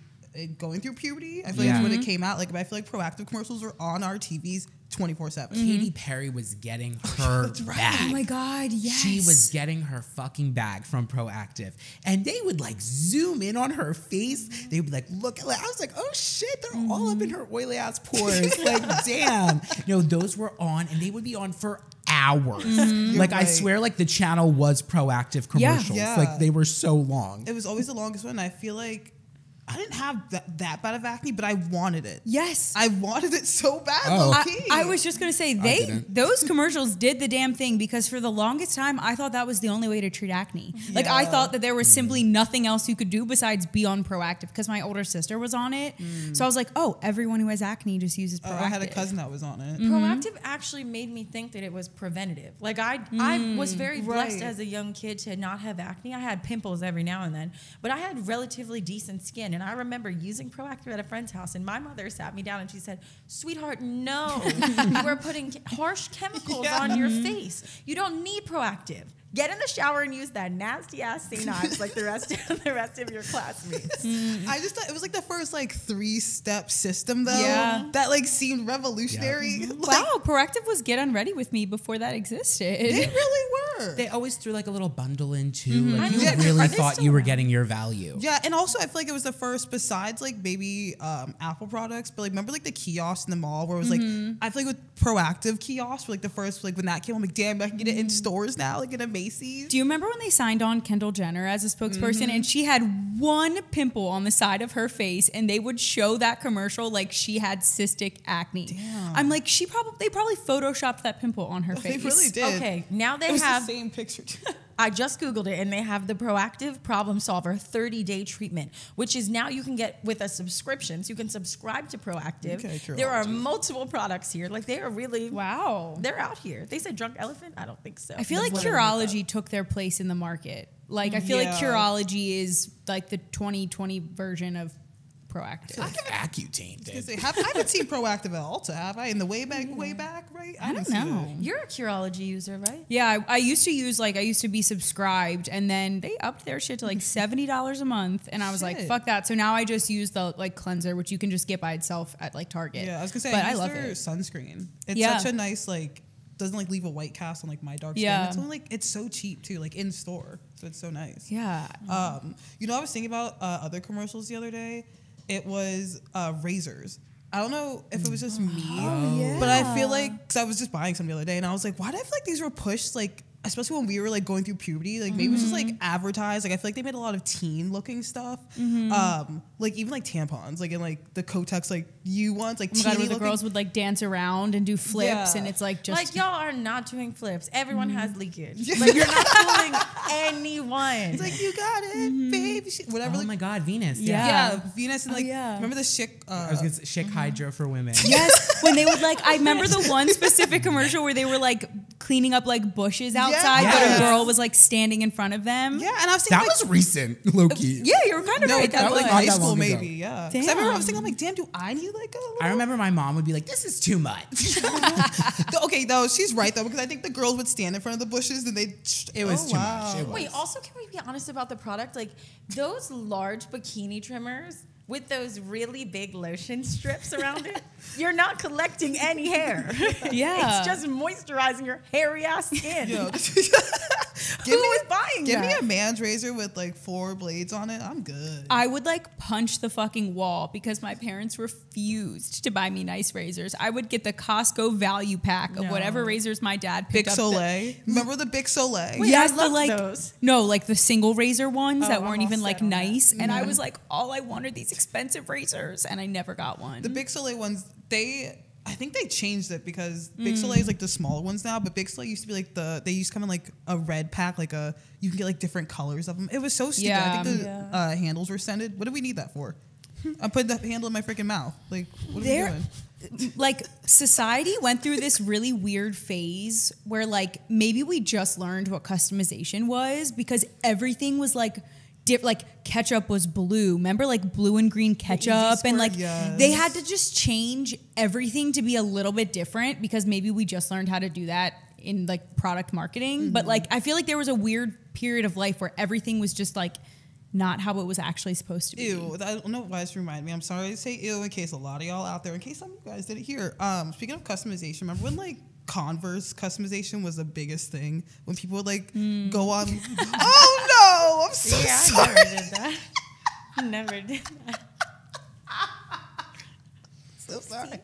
Speaker 1: going through puberty. I feel like that's when it came out. Like, I feel like proactive commercials were on our TVs 24/7.
Speaker 4: Katy Perry was getting her bag.
Speaker 2: Oh my God, yes.
Speaker 4: She was getting her fucking bag from Proactive. And they would like zoom in on her face. They would be like, look at it. I was like, oh shit, they're all up in her oily ass pores. Like, damn. You know, those were on and they would be on for hours. Like, I swear, like the channel was Proactive commercials.
Speaker 1: Yeah.
Speaker 4: Like, they were so long.
Speaker 1: It was always the longest one. I feel like I didn't have that bad of acne, but I wanted it.
Speaker 2: Yes.
Speaker 1: I wanted it so bad.
Speaker 4: Oh.
Speaker 1: Low-key.
Speaker 2: I was just going to say, those commercials did the damn thing because for the longest time, I thought that was the only way to treat acne. Like, I thought that there was simply nothing else you could do besides be on Proactive because my older sister was on it. So I was like, oh, everyone who has acne just uses Proactive.
Speaker 1: I had a cousin that was on it.
Speaker 3: Proactive actually made me think that it was preventative. Like I was very blessed as a young kid to not have acne. I had pimples every now and then, but I had relatively decent skin. And I remember using Proactive at a friend's house, and my mother sat me down and she said, "Sweetheart, no, you are putting harsh chemicals on your face. You don't need Proactive. Get in the shower and use that nasty ass St. Ives like the rest of your classmates."
Speaker 1: I just thought it was like the first like 3-step system though.
Speaker 2: Yeah.
Speaker 1: That like seemed revolutionary. Like,
Speaker 2: Wow, Proactive was Get Unready With Me before that existed.
Speaker 1: they really were.
Speaker 4: They always threw like a little bundle in too. Like, you
Speaker 1: Yeah,
Speaker 4: really
Speaker 3: are they
Speaker 4: thought
Speaker 3: still
Speaker 4: you were
Speaker 3: around?
Speaker 4: getting your value.
Speaker 1: Yeah, and also I feel like it was the first, besides like maybe Apple products, but like remember like the kiosks in the mall where it was like I feel like with Proactive kiosks were like the first, like when that came, I'm like, damn, I can get it in stores now, like in a Macy's.
Speaker 2: Do you remember when they signed on Kendall Jenner as a spokesperson and she had one pimple on the side of her face and they would show that commercial like she had cystic acne?
Speaker 1: Damn.
Speaker 2: I'm like, they probably photoshopped that pimple on her
Speaker 1: They
Speaker 2: face.
Speaker 1: really did.
Speaker 3: Okay, now
Speaker 1: It
Speaker 3: they
Speaker 1: was
Speaker 3: have.
Speaker 1: the same picture.
Speaker 3: I just Googled it and they have the Proactive Problem Solver 30-day treatment, which is now you can get with a subscription. So you can subscribe to Proactive.
Speaker 1: Okay,
Speaker 3: there are
Speaker 1: Curology.
Speaker 3: multiple products here. Like they are really,
Speaker 2: Wow.
Speaker 3: they're out here. They said Drunk Elephant? I don't think so.
Speaker 2: I feel like
Speaker 3: That's what I looked
Speaker 2: Curology took their place in the market. Like, I feel like
Speaker 1: Yeah.
Speaker 2: Curology is like the 2020 version of Proactive.
Speaker 4: Like Accutane did.
Speaker 1: I haven't seen Proactive at Ulta, have I? In the way back, right?
Speaker 2: I don't
Speaker 1: haven't seen
Speaker 2: know.
Speaker 1: it.
Speaker 3: You're a Curology user, right?
Speaker 2: Yeah, I used to use I used to be subscribed, and then they upped their shit to like $70 a month, and I was like,
Speaker 1: Shit.
Speaker 2: fuck that. So now I just use the like cleanser, which you can just get by itself at like Target.
Speaker 1: Yeah, I was gonna say,
Speaker 2: but
Speaker 1: I
Speaker 2: I
Speaker 1: use
Speaker 2: love
Speaker 1: their
Speaker 2: it.
Speaker 1: sunscreen. It's
Speaker 2: Yeah.
Speaker 1: such a nice like, doesn't like leave a white cast on like my dark skin.
Speaker 2: Yeah.
Speaker 1: It's only like, it's so cheap too, like in store, so it's so nice.
Speaker 2: Yeah,
Speaker 1: You know, I was thinking about other commercials the other day. It was razors. I don't know if it was just me, but I feel like, because I was just buying some the other day, and I was like, why did I feel like these were pushed, like, especially when we were like going through puberty, like maybe it was just like advertised. Like I feel like they made a lot of teen looking stuff. Like even like tampons, like in like the Kotex like U ones, like
Speaker 2: oh my God,
Speaker 1: teeny
Speaker 2: where the
Speaker 1: looking.
Speaker 2: girls would like dance around and do flips,
Speaker 1: Yeah.
Speaker 2: and it's like just
Speaker 3: Like y'all are not doing flips. Everyone has leakage. Like you're not fooling anyone.
Speaker 1: It's like, you got it, baby. Whatever.
Speaker 4: Oh
Speaker 1: like,
Speaker 4: my God, Venus.
Speaker 2: Yeah.
Speaker 1: yeah, Venus and
Speaker 2: Oh,
Speaker 1: like
Speaker 2: yeah.
Speaker 1: remember the chick.
Speaker 4: I was gonna say Chic Hydro for women.
Speaker 2: Yes, when they would like, I remember the one specific commercial where they were like cleaning up like bushes outside, but
Speaker 4: Yes.
Speaker 2: a girl was like standing in front of them.
Speaker 1: Yeah, and I was thinking
Speaker 4: That
Speaker 1: like,
Speaker 4: was recent, low key.
Speaker 2: Yeah, you're kind of
Speaker 1: no,
Speaker 2: right.
Speaker 1: that
Speaker 2: That
Speaker 1: was
Speaker 2: was
Speaker 1: like high
Speaker 4: that
Speaker 1: school
Speaker 4: long ago.
Speaker 1: maybe. Yeah, 'cause I remember I was
Speaker 2: Damn.
Speaker 1: thinking, I'm like, damn, do I need like a little?
Speaker 4: I remember my mom would be like, "This is too much."
Speaker 1: Okay, though she's right though, because I think the girls would stand in front of the bushes and they.
Speaker 4: It was too much. It was.
Speaker 3: Wait, also, can we be honest about the product? Like those large bikini trimmers with those really big lotion strips around it, you're not collecting any hair.
Speaker 2: Yeah.
Speaker 3: It's just moisturizing your hairy ass skin.
Speaker 1: Yo,
Speaker 3: Who is buying
Speaker 1: Give me
Speaker 3: that?
Speaker 1: a man's razor with like 4 blades on it. I'm good.
Speaker 2: I would like punch the fucking wall because my parents refused to buy me nice razors. I would get the Costco value pack of
Speaker 3: No.
Speaker 2: whatever razors my dad
Speaker 1: Bic
Speaker 2: picked up.
Speaker 1: Soleil. Remember the Bic Soleil?
Speaker 3: Wait,
Speaker 2: Yes,
Speaker 3: I
Speaker 2: the
Speaker 3: loved
Speaker 2: like
Speaker 3: those.
Speaker 2: no, like the single razor ones that
Speaker 3: I'm
Speaker 2: weren't
Speaker 3: all
Speaker 2: even
Speaker 3: set
Speaker 2: like
Speaker 3: on that.
Speaker 2: nice. And I was like, all I wanted these expensive razors, and I never got one.
Speaker 1: The Bic Soleil ones, I think they changed it because Bic Soleil is like the smaller ones now, but Bic Soleil used to be like they used to come in like a red pack, like you can get like different colors of them. It was so stupid.
Speaker 2: Yeah.
Speaker 1: I think the handles were scented. What do we need that for? I'm putting the handle in my freaking mouth. Like, what are we
Speaker 2: There-
Speaker 1: doing?
Speaker 2: Like society went through this really weird phase where like maybe we just learned what customization was because everything was like like ketchup was blue. Remember like blue and green ketchup, and like
Speaker 1: yes.
Speaker 2: they had to just change everything to be a little bit different because maybe we just learned how to do that in like product marketing. But like I feel like there was a weird period of life where everything was just like not how it was actually supposed to be.
Speaker 1: Ew, I don't know why this reminded me. I'm sorry to say ew in case a lot of y'all out there, in case some of you guys didn't hear. Speaking of customization, remember when like Converse customization was the biggest thing? When people would like go on, oh no, I'm so sorry.
Speaker 3: I never did that. Never did that.
Speaker 1: So sorry.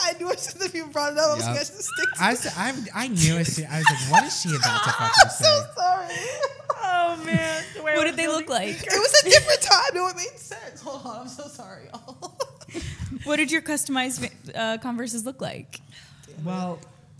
Speaker 1: I knew I shouldn't have even brought it up. I was
Speaker 4: Yep.
Speaker 1: going to stick to it.
Speaker 4: I knew it. I was like, what is she about to fucking say?
Speaker 1: So sorry.
Speaker 3: Oh man.
Speaker 2: What did they look like?
Speaker 1: It was a different time. No, it made sense. Hold on. I'm so sorry, y'all.
Speaker 2: What did your customized Converses look like?
Speaker 4: Well,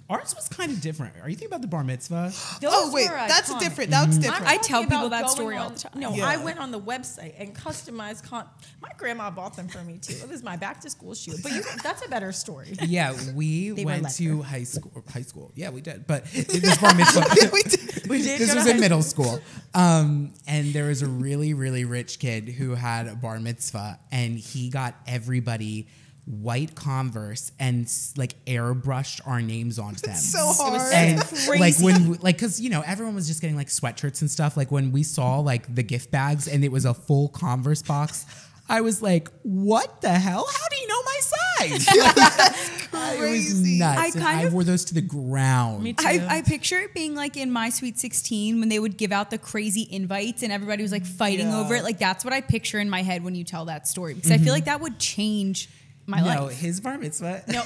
Speaker 4: ours was kind of different. Are you thinking about the bar mitzvah?
Speaker 1: Oh, wait. That's
Speaker 3: iconic.
Speaker 1: different. That's different.
Speaker 2: I tell
Speaker 3: talking
Speaker 2: people
Speaker 3: about
Speaker 2: that
Speaker 3: going
Speaker 2: story all
Speaker 3: on-
Speaker 2: the time.
Speaker 3: No,
Speaker 1: Yeah.
Speaker 3: I went on the website and customized. My grandma bought them for me too. It was my back to school shoe. But that's a better story.
Speaker 4: Yeah, we
Speaker 3: They were
Speaker 4: went to
Speaker 3: leather.
Speaker 4: high school. High school. Yeah, we did. But it was bar mitzvah.
Speaker 1: we did.
Speaker 3: We did.
Speaker 4: This
Speaker 3: go
Speaker 4: was
Speaker 3: to
Speaker 4: in
Speaker 3: high
Speaker 4: middle school. And there was a really, really rich kid who had a bar mitzvah, and he got everybody white Converse and like airbrushed our names onto them.
Speaker 1: So hard.
Speaker 4: And
Speaker 2: Crazy.
Speaker 4: like when because you know everyone was just getting like sweatshirts and stuff. Like when we saw like the gift bags and it was a full Converse box, I was like, "What the hell? How do you know my size?" It was
Speaker 1: Crazy.
Speaker 4: nuts.
Speaker 2: I
Speaker 4: And
Speaker 2: kind
Speaker 4: I
Speaker 2: of-
Speaker 4: wore those to the ground.
Speaker 3: Me too.
Speaker 2: I picture it being like in My Sweet 16 when they would give out the crazy invites and everybody was like fighting
Speaker 1: Yeah.
Speaker 2: over it. Like that's what I picture in my head when you tell that story because I feel like that would change my
Speaker 4: No,
Speaker 2: life.
Speaker 4: his bar mitzvah.
Speaker 3: No,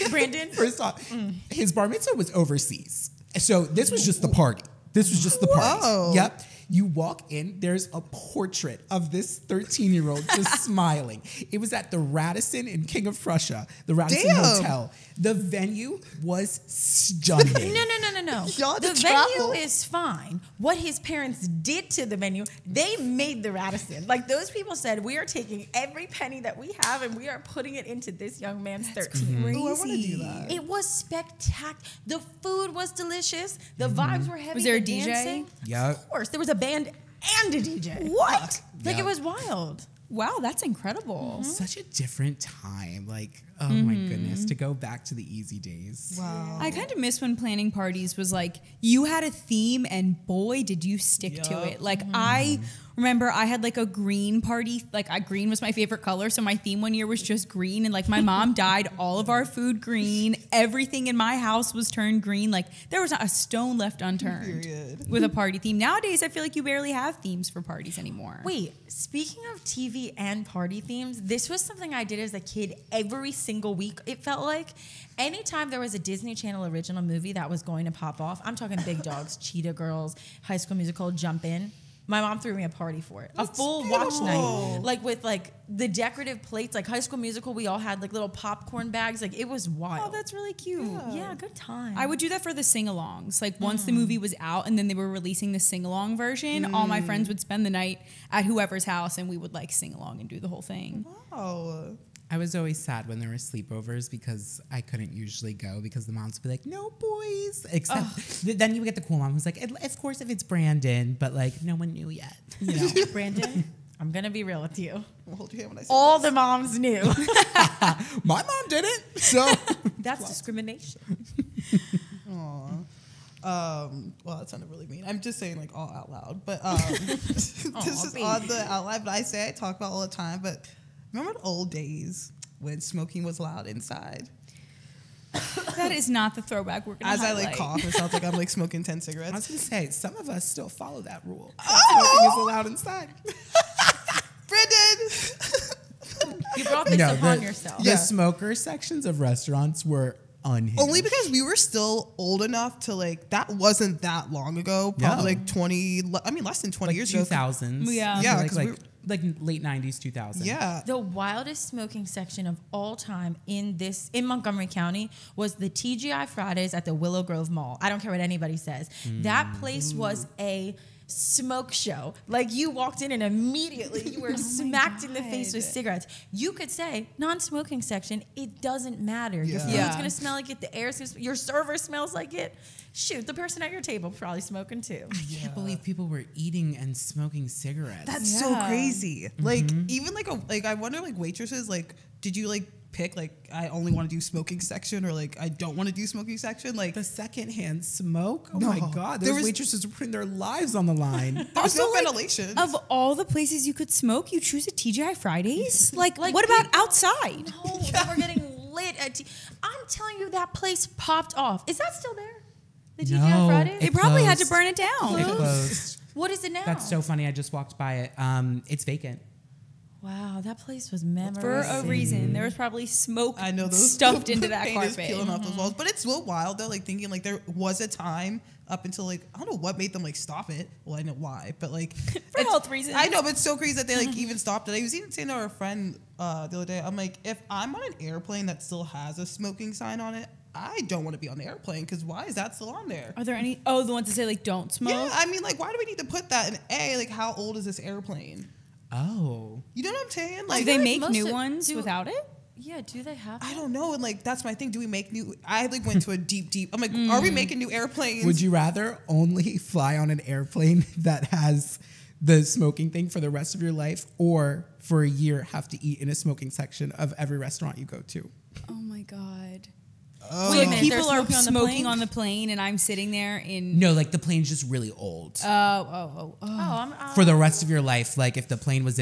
Speaker 3: Brandon.
Speaker 4: First off, his bar mitzvah was overseas. So this was just the party. This was just the party.
Speaker 1: Whoa.
Speaker 4: Yep. You walk in, there's a portrait of this 13-year-old just smiling. It was at the Radisson in King of Prussia, the Radisson
Speaker 1: Damn.
Speaker 4: Hotel. The venue was stunning.
Speaker 3: No.
Speaker 1: Y'all had
Speaker 3: The
Speaker 1: to
Speaker 3: venue
Speaker 1: travel.
Speaker 3: is fine. What his parents did to the venue, they made the Radisson. Like those people said, we are taking every penny that we have and we are putting it into this young man's 13.
Speaker 1: Ooh, I want to do that.
Speaker 3: It was spectacular. The food was delicious. The vibes were heavy.
Speaker 2: Was there a
Speaker 3: the
Speaker 2: DJ?
Speaker 3: dancing.
Speaker 4: Yep.
Speaker 3: Of course, there was a band and a DJ.
Speaker 2: What?
Speaker 3: Like
Speaker 4: Yeah.
Speaker 3: it was wild.
Speaker 2: Wow, that's incredible.
Speaker 4: Such a different time. Like, oh my goodness, to go back to the easy days.
Speaker 1: Wow.
Speaker 2: I kind of miss when planning parties was like you had a theme and boy did you stick to
Speaker 1: Yup.
Speaker 2: it. Like I remember I had like a green party. Like green was my favorite color, so my theme one year was just green. And like my mom dyed all of our food green. Everything in my house was turned green. Like there was not a stone left unturned
Speaker 1: Period.
Speaker 2: with a party theme. Nowadays, I feel like you barely have themes for parties anymore.
Speaker 3: Wait, speaking of TV and party themes, this was something I did as a kid every single week, it felt like. Anytime there was a Disney Channel original movie that was going to pop off, I'm talking Big Dogs, Cheetah Girls, High School Musical, Jump In. My mom threw me a party for it. A full watch night. Like with like the decorative plates, like High School Musical, we all had like little popcorn bags. Like it was wild.
Speaker 2: Oh, that's really cute.
Speaker 3: yeah, good time.
Speaker 2: I would do that for the sing-alongs. Like once the movie was out and then they were releasing the sing-along version, all my friends would spend the night at whoever's house and we would like sing along and do the whole thing.
Speaker 1: Oh.
Speaker 4: I was always sad when there were sleepovers because I couldn't usually go because the moms would be like, no boys. Except then you would get the cool mom who's like, of course if it's Brandon, but like no one knew yet. You know?
Speaker 3: Brandon, I'm going to be real with you.
Speaker 1: I'll hold your hand when I say
Speaker 3: All the moms knew.
Speaker 4: My mom didn't. So
Speaker 3: That's discrimination.
Speaker 1: well, that sounded really mean. I'm just saying like all out loud, but this is
Speaker 3: baby.
Speaker 1: on the out loud. But I say I talk about all the time. But remember the old days when smoking was loud inside?
Speaker 2: That is not the throwback we're going to
Speaker 1: As I
Speaker 2: highlight.
Speaker 1: like cough, it sounds like I'm like smoking 10
Speaker 4: I was
Speaker 1: cigarettes.
Speaker 4: gonna say some of us still follow that rule. Smoking is allowed inside.
Speaker 1: Brendan,
Speaker 3: You brought this upon yourself.
Speaker 4: The
Speaker 1: Yeah.
Speaker 4: smoker sections of restaurants were unhinged.
Speaker 1: only because we were still old enough to like that wasn't that long ago. Probably
Speaker 4: No.
Speaker 1: like 20. I mean, less than 20
Speaker 4: like
Speaker 1: years ago.
Speaker 4: 2000s.
Speaker 2: Yeah.
Speaker 1: Yeah,
Speaker 4: like
Speaker 1: 'cause
Speaker 4: like late 90s, 2000.
Speaker 1: Yeah.
Speaker 3: The wildest smoking section of all time in Montgomery County was the TGI Fridays at the Willow Grove Mall. I don't care what anybody says. That place was a smoke show. Like you walked in and immediately you were smacked in the face with cigarettes. You could say non-smoking section. It doesn't matter. Your
Speaker 1: Yeah.
Speaker 3: food's
Speaker 2: Yeah.
Speaker 3: gonna smell like it. The air's gonna. Your server smells like it. Shoot, the person at your table probably smoking too.
Speaker 4: I can't believe people were eating and smoking cigarettes.
Speaker 1: That's so
Speaker 2: Yeah.
Speaker 1: crazy. Like even like I wonder like waitresses like did you like pick like I only want to do smoking section or like I don't want to do smoking section. Like
Speaker 4: The secondhand smoke. Oh
Speaker 1: No.
Speaker 4: my God!
Speaker 1: There
Speaker 4: Those
Speaker 1: was-
Speaker 4: waitresses were putting their lives on the line.
Speaker 1: there was no
Speaker 2: like,
Speaker 1: ventilation.
Speaker 2: Of all the places you could smoke, you choose a TGI Fridays? Like what about outside?
Speaker 3: No, they were getting lit at I'm telling you, that place popped off. Is that still there? The TGI
Speaker 4: No,
Speaker 3: Fridays?
Speaker 2: They
Speaker 4: it
Speaker 2: probably had to
Speaker 4: closed.
Speaker 2: burn it down.
Speaker 4: It closed.
Speaker 3: What is it now?
Speaker 4: That's so funny. I just walked by it. It's vacant.
Speaker 3: Wow, that place was memorable.
Speaker 2: For a reason. There was probably smoke
Speaker 1: I know those
Speaker 2: stuffed into that
Speaker 1: paint is
Speaker 2: carpet.
Speaker 1: peeling off those walls. But it's so wild though, like thinking like there was a time up until like I don't know what made them like stop it. Well, I know why, but like
Speaker 2: For
Speaker 1: it's-
Speaker 2: health reasons.
Speaker 1: I know, but it's so crazy that they like even stopped it. I was even saying to our friend the other day, I'm like, if I'm on an airplane that still has a smoking sign on it, I don't want to be on the airplane because why is that still on there?
Speaker 2: Are there any? Oh, the ones that say like don't smoke.
Speaker 1: Yeah, I mean, like, why do we need to put that? And like, how old is this airplane?
Speaker 4: Oh.
Speaker 1: You know what I'm saying?
Speaker 2: Do
Speaker 1: Like,
Speaker 2: they
Speaker 3: like
Speaker 2: make
Speaker 3: most
Speaker 2: new
Speaker 3: of-
Speaker 2: ones
Speaker 3: do-
Speaker 2: without it?
Speaker 3: Yeah, do they have
Speaker 1: I
Speaker 3: that?
Speaker 1: don't know. And like, that's my thing. Do we make new? I like went to a deep. I'm like, are we making new airplanes?
Speaker 4: Would you rather only fly on an airplane that has the smoking thing for the rest of your life, or for a year have to eat in a smoking section of every restaurant you go to?
Speaker 2: Oh my god.
Speaker 1: Oh.
Speaker 2: So
Speaker 3: Wait a
Speaker 2: like
Speaker 3: minute,
Speaker 2: people
Speaker 3: they're
Speaker 2: are
Speaker 3: smoking on the
Speaker 2: smoking
Speaker 3: plane?
Speaker 2: on the plane and I'm sitting there in
Speaker 4: No, like the plane's just really old.
Speaker 3: Oh, I'm
Speaker 4: For the rest of your life, like if the plane was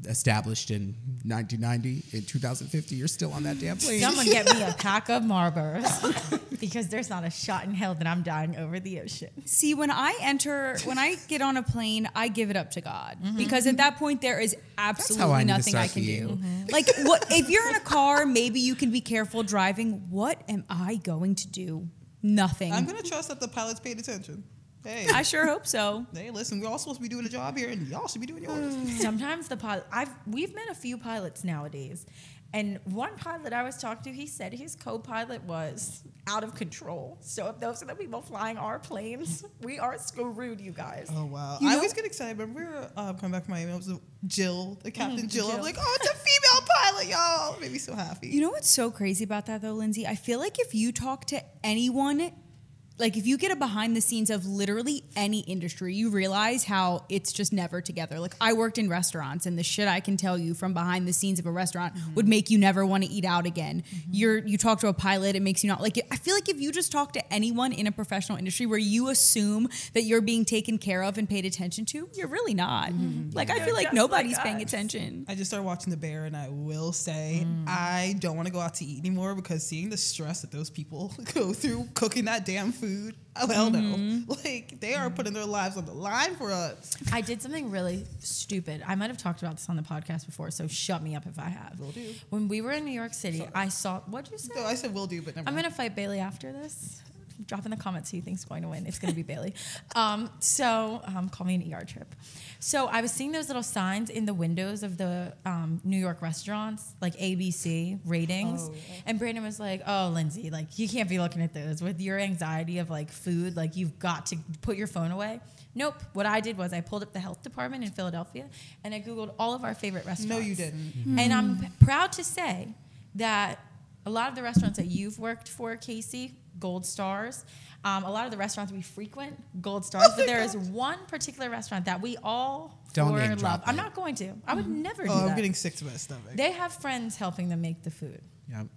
Speaker 4: established in 1990, in 2050, you're still on that damn plane.
Speaker 3: someone get me a pack of Marlboros because there's not a shot in hell that I'm dying over the ocean.
Speaker 2: See, when I get on a plane, I give it up to God because at that point there is
Speaker 4: how I
Speaker 2: absolutely
Speaker 4: need to
Speaker 2: nothing I
Speaker 4: start
Speaker 2: can
Speaker 4: being.
Speaker 2: do. Like, what if you're in a car? Maybe you can be careful driving. What am I going to do? Nothing.
Speaker 1: I'm gonna trust that the pilots paid attention. Hey,
Speaker 2: I sure hope so.
Speaker 1: hey, listen, we're all supposed to be doing a job here, and y'all should be doing yours.
Speaker 3: Sometimes the pilot, we've met a few pilots nowadays, and one pilot I was talking to, he said his co-pilot was out of control. So if those are the people flying our planes, we are screwed, you guys.
Speaker 1: Oh wow!
Speaker 2: You
Speaker 1: I
Speaker 2: know-
Speaker 1: always get excited. Remember we were coming back from Miami. It was Jill, the Captain Jill. I'm
Speaker 3: Jill.
Speaker 1: like, oh, it's a female pilot, y'all. It made me so happy.
Speaker 2: You know what's so crazy about that though, Lindsay? I feel like if you talk to anyone, like if you get a behind the scenes of literally any industry, you realize how it's just never together. Like I worked in restaurants and the shit I can tell you from behind the scenes of a restaurant would make you never want to eat out again. You talk to a pilot, it makes you not like it. I feel like if you just talk to anyone in a professional industry where you assume that you're being taken care of and paid attention to, you're really not. Like I feel like
Speaker 3: just
Speaker 2: nobody's
Speaker 3: like
Speaker 2: paying
Speaker 3: us.
Speaker 2: attention.
Speaker 1: I just started watching The Bear, and I will say I don't want to go out to eat anymore because seeing the stress that those people go through cooking that damn food, oh hell no! Like they are putting their lives on the line for us.
Speaker 3: I did something really stupid. I might have talked about this on the podcast before, so shut me up if I have.
Speaker 1: Will do.
Speaker 3: When we were in New York City, I saw, what'd you say?
Speaker 1: No, I said will do, but never
Speaker 3: I'm
Speaker 1: mind.
Speaker 3: going to fight Bailey after this. Drop in the comments who you think's going to win. It's going to be Bailey. Call me an ER trip. So I was seeing those little signs in the windows of the New York restaurants, like ABC ratings.
Speaker 1: Oh, yeah.
Speaker 3: And Brandon was like, oh, Lindsay, like you can't be looking at those with your anxiety of like food. Like you've got to put your phone away. Nope. What I did was I pulled up the health department in Philadelphia and I Googled all of our favorite restaurants.
Speaker 1: No, you didn't.
Speaker 3: And I'm proud to say that a lot of the restaurants that you've worked for, Casey, gold stars. A lot of the restaurants we frequent, gold stars. But there is one particular restaurant that we all
Speaker 4: Don't
Speaker 3: four
Speaker 4: name
Speaker 3: love.
Speaker 4: drop
Speaker 3: I'm
Speaker 4: it.
Speaker 3: not going to. I would never do
Speaker 1: Oh,
Speaker 3: that.
Speaker 1: I'm getting sick to my stomach.
Speaker 3: They have friends helping them make the food.
Speaker 4: Yep.
Speaker 2: And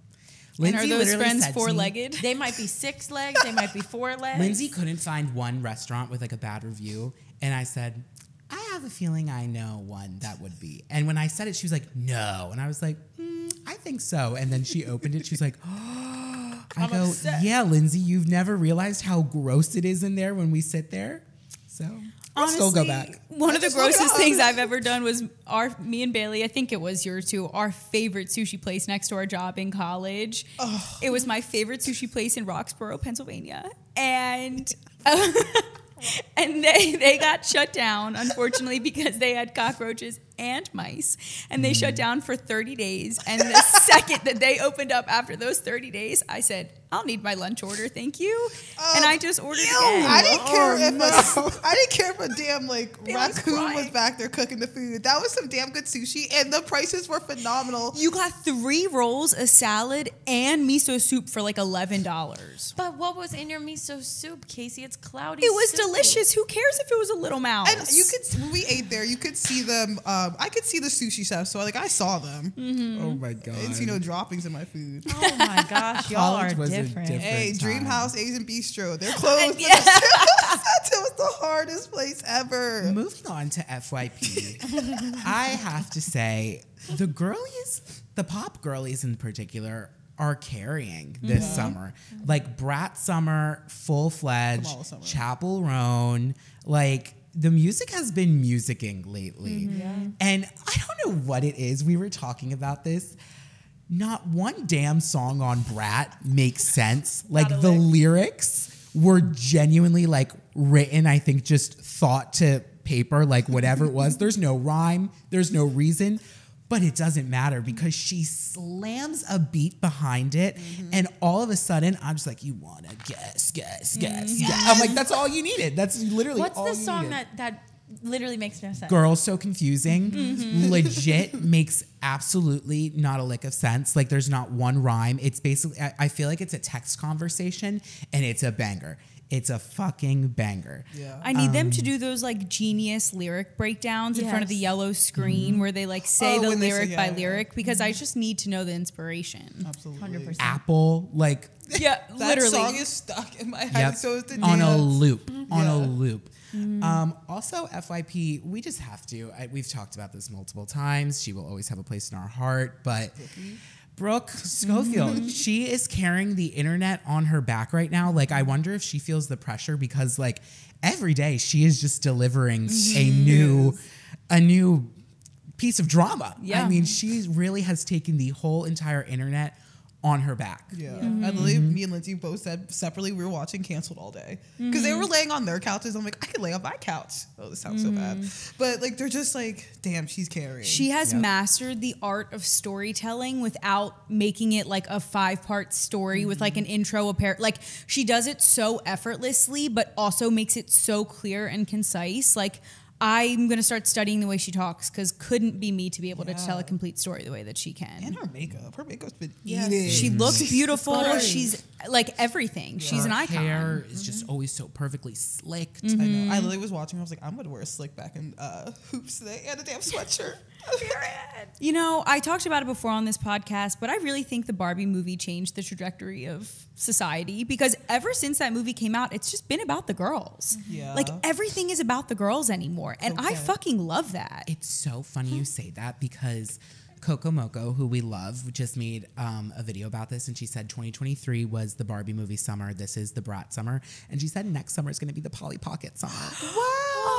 Speaker 4: Lindsay
Speaker 2: are those
Speaker 4: literally
Speaker 2: friends
Speaker 4: said to me-
Speaker 2: four-legged?
Speaker 3: They might be 6 legs. They might be 4 legs.
Speaker 4: Lindsay couldn't find one restaurant with like a bad review, and I said, I have a feeling I know one that would be. And when I said it, she was like, no. And I was like, I think so. And then she opened it. She was like, I go,
Speaker 3: upset.
Speaker 4: yeah, Lindsay, you've never realized how gross it is in there when we sit there. So I'll still go back.
Speaker 2: One of the
Speaker 1: just look it
Speaker 2: grossest
Speaker 1: up.
Speaker 2: things I've ever done was me and Bailey, I think it was yours too, our favorite sushi place next to our job in college. It was my favorite sushi place in Roxborough, Pennsylvania. And and they got shut down, unfortunately, because they had cockroaches and mice. And they shut down for 30 days. And the second that they opened up after those 30 days, I said, I'll need my lunch order, thank you. And I just ordered again.
Speaker 1: I didn't care
Speaker 4: Oh,
Speaker 1: I didn't care if a damn like
Speaker 3: Bailey's
Speaker 1: raccoon was
Speaker 3: crying.
Speaker 1: back there cooking the food. That was some damn good sushi, and the prices were phenomenal.
Speaker 2: You got 3 rolls, a salad, and miso soup for like $11.
Speaker 3: But what was in your miso soup, Casey? It's cloudy
Speaker 2: It was
Speaker 3: soup.
Speaker 2: delicious. Who cares if it was a little mouse?
Speaker 1: And you could when we ate there, you could see them I could see the sushi chefs, so like I saw them.
Speaker 4: Oh my god.
Speaker 1: I didn't see no droppings in my food.
Speaker 3: Oh my gosh, y'all
Speaker 4: College
Speaker 3: are
Speaker 4: was a
Speaker 3: different.
Speaker 4: different
Speaker 1: Hey,
Speaker 4: time.
Speaker 1: Dream House Asian Bistro, they're closed.
Speaker 2: Yeah.
Speaker 1: That was the hardest place ever.
Speaker 4: Moving on to FYP, I have to say the girlies, the pop girlies in particular, are carrying this summer. Like Brat Summer, Full Fledged,
Speaker 1: Kamala Summer.
Speaker 4: Chapel Roan. Like the music has been musicking lately. And I don't know what it is. We were talking about this. Not one damn song on Brat makes sense. Like the lyrics were genuinely like written, I think, just thought to paper, like whatever it was. There's no rhyme, there's no reason, but it doesn't matter because she slams a beat behind it, and all of a sudden I'm just like, you wanna guess. I'm like, that's all you needed. That's literally
Speaker 3: What's
Speaker 4: all
Speaker 3: the
Speaker 4: you
Speaker 3: song
Speaker 4: needed.
Speaker 3: that literally makes no sense?
Speaker 4: Girl, So Confusing. Legit makes absolutely not a lick of sense. Like there's not one rhyme. It's basically, I feel like it's a text conversation and it's a banger. It's a fucking banger.
Speaker 1: Yeah.
Speaker 2: I need them to do those like genius lyric breakdowns in front of the
Speaker 3: Yes.
Speaker 2: yellow screen where they like say the
Speaker 1: when they say-
Speaker 2: lyric by
Speaker 1: yeah.
Speaker 2: lyric because I just need to know the inspiration.
Speaker 1: Absolutely.
Speaker 3: 100%.
Speaker 4: Apple, like
Speaker 2: Yeah,
Speaker 1: That
Speaker 2: literally.
Speaker 1: song is stuck in my head.
Speaker 4: yep,
Speaker 1: So is the
Speaker 4: on a
Speaker 1: dance.
Speaker 4: loop. On a
Speaker 1: Yeah.
Speaker 4: loop. Also, FYP, we just have to. We've talked about this multiple times. She will always have a place in our heart, but Brooke Schofield, she is carrying the internet on her back right now. Like, I wonder if she feels the pressure because, like, every day she is just delivering a new piece of drama.
Speaker 2: Yeah.
Speaker 4: I mean, she really has taken the whole entire internet on her back.
Speaker 1: Yeah. I believe me and Lindsay both said separately we were watching Canceled all day. Because they were laying on their couches. I'm like, I could lay on my couch. Oh, this sounds so bad. But like, they're just like, damn, she's carrying.
Speaker 2: She has
Speaker 4: Yep.
Speaker 2: mastered the art of storytelling without making it like a 5-part story with like an intro, like she does it so effortlessly, but also makes it so clear and concise. Like I'm going to start studying the way she talks because couldn't be me to be able to tell a complete story the way that she can.
Speaker 1: And her makeup. Her makeup's been
Speaker 3: Yes.
Speaker 1: eating.
Speaker 2: She looks beautiful.
Speaker 3: Buttery.
Speaker 2: She's like everything. She's an
Speaker 4: Her
Speaker 2: icon.
Speaker 4: hair is just always so perfectly slicked.
Speaker 1: I know. I literally was watching. I was like, I'm gonna wear a slick back and hoops today and a damn sweatshirt.
Speaker 2: You know, I talked about it before on this podcast, but I really think the Barbie movie changed the trajectory of society because ever since that movie came out, it's just been about the girls.
Speaker 1: Yeah.
Speaker 2: Like everything is about the girls anymore. And I
Speaker 1: Okay.
Speaker 2: fucking love that.
Speaker 4: It's so funny you say that because Coco Moco, who we love, just made a video about this, and she said 2023 was the Barbie movie summer. This is the Brat summer, and she said next summer is going to be the Polly Pocket summer.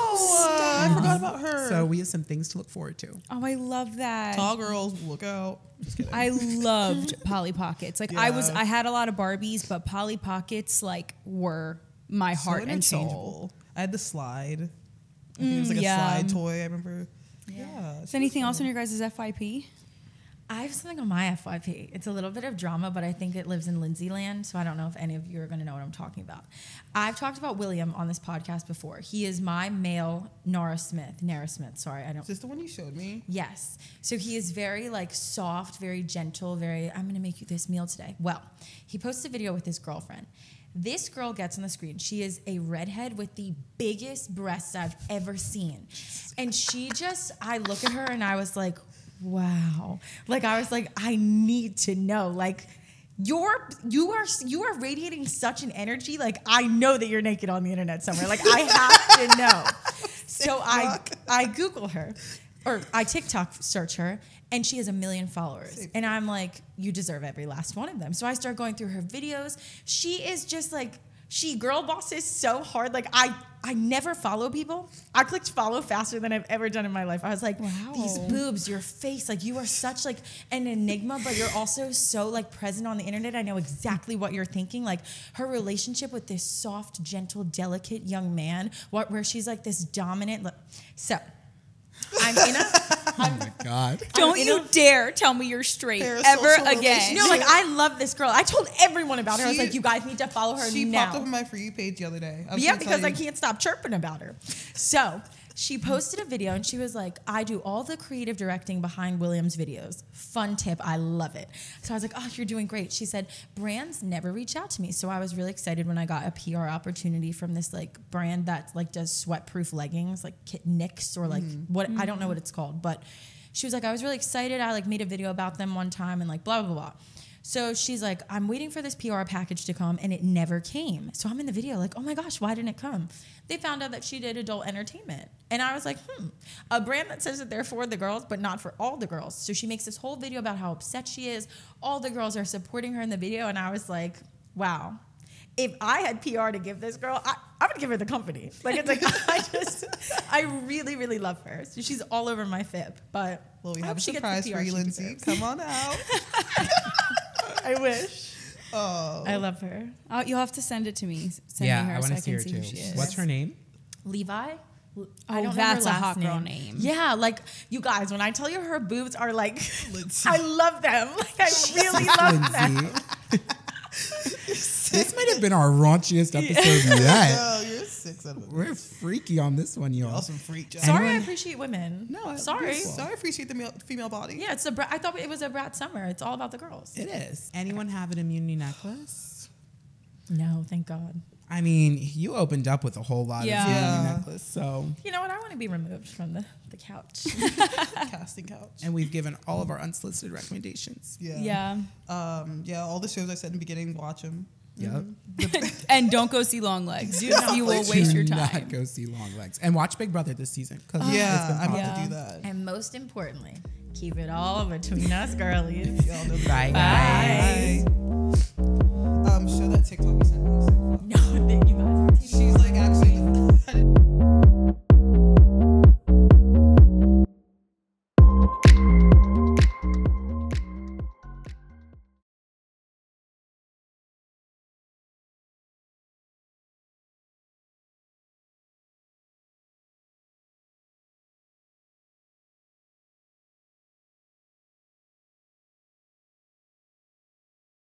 Speaker 1: I forgot about her.
Speaker 4: So we have some things to look forward to.
Speaker 2: Oh, I love that.
Speaker 1: Tall girls, look out. Just kidding.
Speaker 2: I loved Polly Pockets. Like
Speaker 1: Yeah.
Speaker 2: I had a lot of Barbies, but Polly Pockets like were my
Speaker 1: So
Speaker 2: heart and soul.
Speaker 1: interchangeable. I had the slide. I think it was like
Speaker 2: yeah.
Speaker 1: a slide toy. I remember. Yeah.
Speaker 2: Is anything else on your guys' FYP?
Speaker 3: I have something on my FYP. It's a little bit of drama, but I think it lives in Lindsay land, so I don't know if any of you are going to know what I'm talking about. I've talked about William on this podcast before. He is my male Nara Smith. Sorry, I don't.
Speaker 1: Is this the one you showed me?
Speaker 3: Yes. So he is very like soft, very gentle, very, I'm going to make you this meal today. Well, he posts a video with his girlfriend. This girl gets on the screen. She is a redhead with the biggest breasts I've ever seen. And she just, I look at her and I was like, wow. Like I was like, I need to know. Like you are radiating such an energy. Like I know that you're naked on the internet somewhere. Like I have to know. So I Google her or I TikTok search her and she has 1 million followers. And I'm like, you deserve every last one of them. So I start going through her videos. She is just like, she girl bosses so hard. Like I never follow people. I clicked follow faster than I've ever done in my life. I was like,
Speaker 2: Wow.
Speaker 3: these boobs, your face, like you are such like an enigma, but you're also so like present on the internet. I know exactly what you're thinking. Like her relationship with this soft, gentle, delicate young man, where she's like this dominant. So I'm in a.
Speaker 4: Oh my God.
Speaker 2: Don't you dare tell me you're straight
Speaker 1: Parasocial
Speaker 2: ever again.
Speaker 1: relationship.
Speaker 3: No, like I love this girl. I told everyone about her. I was
Speaker 1: She-
Speaker 3: like, you guys need to follow her
Speaker 1: She
Speaker 3: now.
Speaker 1: popped up on my For You page the other day. I was
Speaker 3: Yeah,
Speaker 1: gonna tell
Speaker 3: because I
Speaker 1: you.
Speaker 3: can't stop chirping about her. So She posted a video and she was like, I do all the creative directing behind William's videos. Fun tip. I love it. So I was like, oh, you're doing great. She said, brands never reach out to me. So I was really excited when I got a PR opportunity from this like brand that like does sweatproof leggings, like Knix or like what, I don't know what it's called. But she was like, I was really excited. I like made a video about them one time and like blah, blah, blah. So she's like, I'm waiting for this PR package to come and it never came. So I'm in the video like, oh my gosh, why didn't it come? They found out that she did adult entertainment. And I was like, a brand that says that they're for the girls, but not for all the girls. So she makes this whole video about how upset she is. All the girls are supporting her in the video. And I was like, wow. If I had PR to give this girl, I would give her the company. Like, it's like, I really, really love her. So she's all over my fib. But
Speaker 1: well, we have a surprise for you, Lindsay. Come on out.
Speaker 3: I wish.
Speaker 1: Oh,
Speaker 3: I love her.
Speaker 2: You'll have to send it to me. Send me her
Speaker 4: I want to see her
Speaker 2: who
Speaker 4: too.
Speaker 2: she is.
Speaker 4: What's her name?
Speaker 3: Levi? I
Speaker 2: Oh,
Speaker 3: don't
Speaker 2: that's
Speaker 3: know
Speaker 2: a
Speaker 3: her last
Speaker 2: hot girl name.
Speaker 3: Yeah, like, you guys, when I tell you her boobs are like,
Speaker 1: Lindsay.
Speaker 3: I love them. Like, I really love them.
Speaker 4: This might have been our raunchiest episode yet.
Speaker 1: Oh, you're sick son of a
Speaker 4: We're freaky on this one, y'all.
Speaker 1: awesome freak job.
Speaker 3: Sorry, I appreciate women.
Speaker 1: No,
Speaker 3: sorry.
Speaker 1: Sorry, I appreciate the female body.
Speaker 3: Yeah, I thought it was a brat summer. It's all about the girls.
Speaker 4: It is. Anyone have an immunity necklace?
Speaker 3: No, thank God.
Speaker 4: I mean, you opened up with a whole lot of immunity necklace, so.
Speaker 3: You know what? I want to be removed from the couch.
Speaker 1: Casting couch.
Speaker 4: And we've given all of our unsolicited recommendations.
Speaker 1: Yeah. All the shows I said in the beginning, watch them.
Speaker 4: Yep.
Speaker 2: And don't go see Long Legs. You will waste your
Speaker 4: Do
Speaker 2: time.
Speaker 4: not go see Long Legs. And watch Big Brother this season.
Speaker 1: I'm about to do that.
Speaker 3: And most importantly, keep it all between us girlies.
Speaker 1: Y'all know the
Speaker 4: Bye,
Speaker 1: Bye.
Speaker 4: guys.
Speaker 1: Show that TikTok you sent me.
Speaker 3: No, you guys are
Speaker 1: She's like,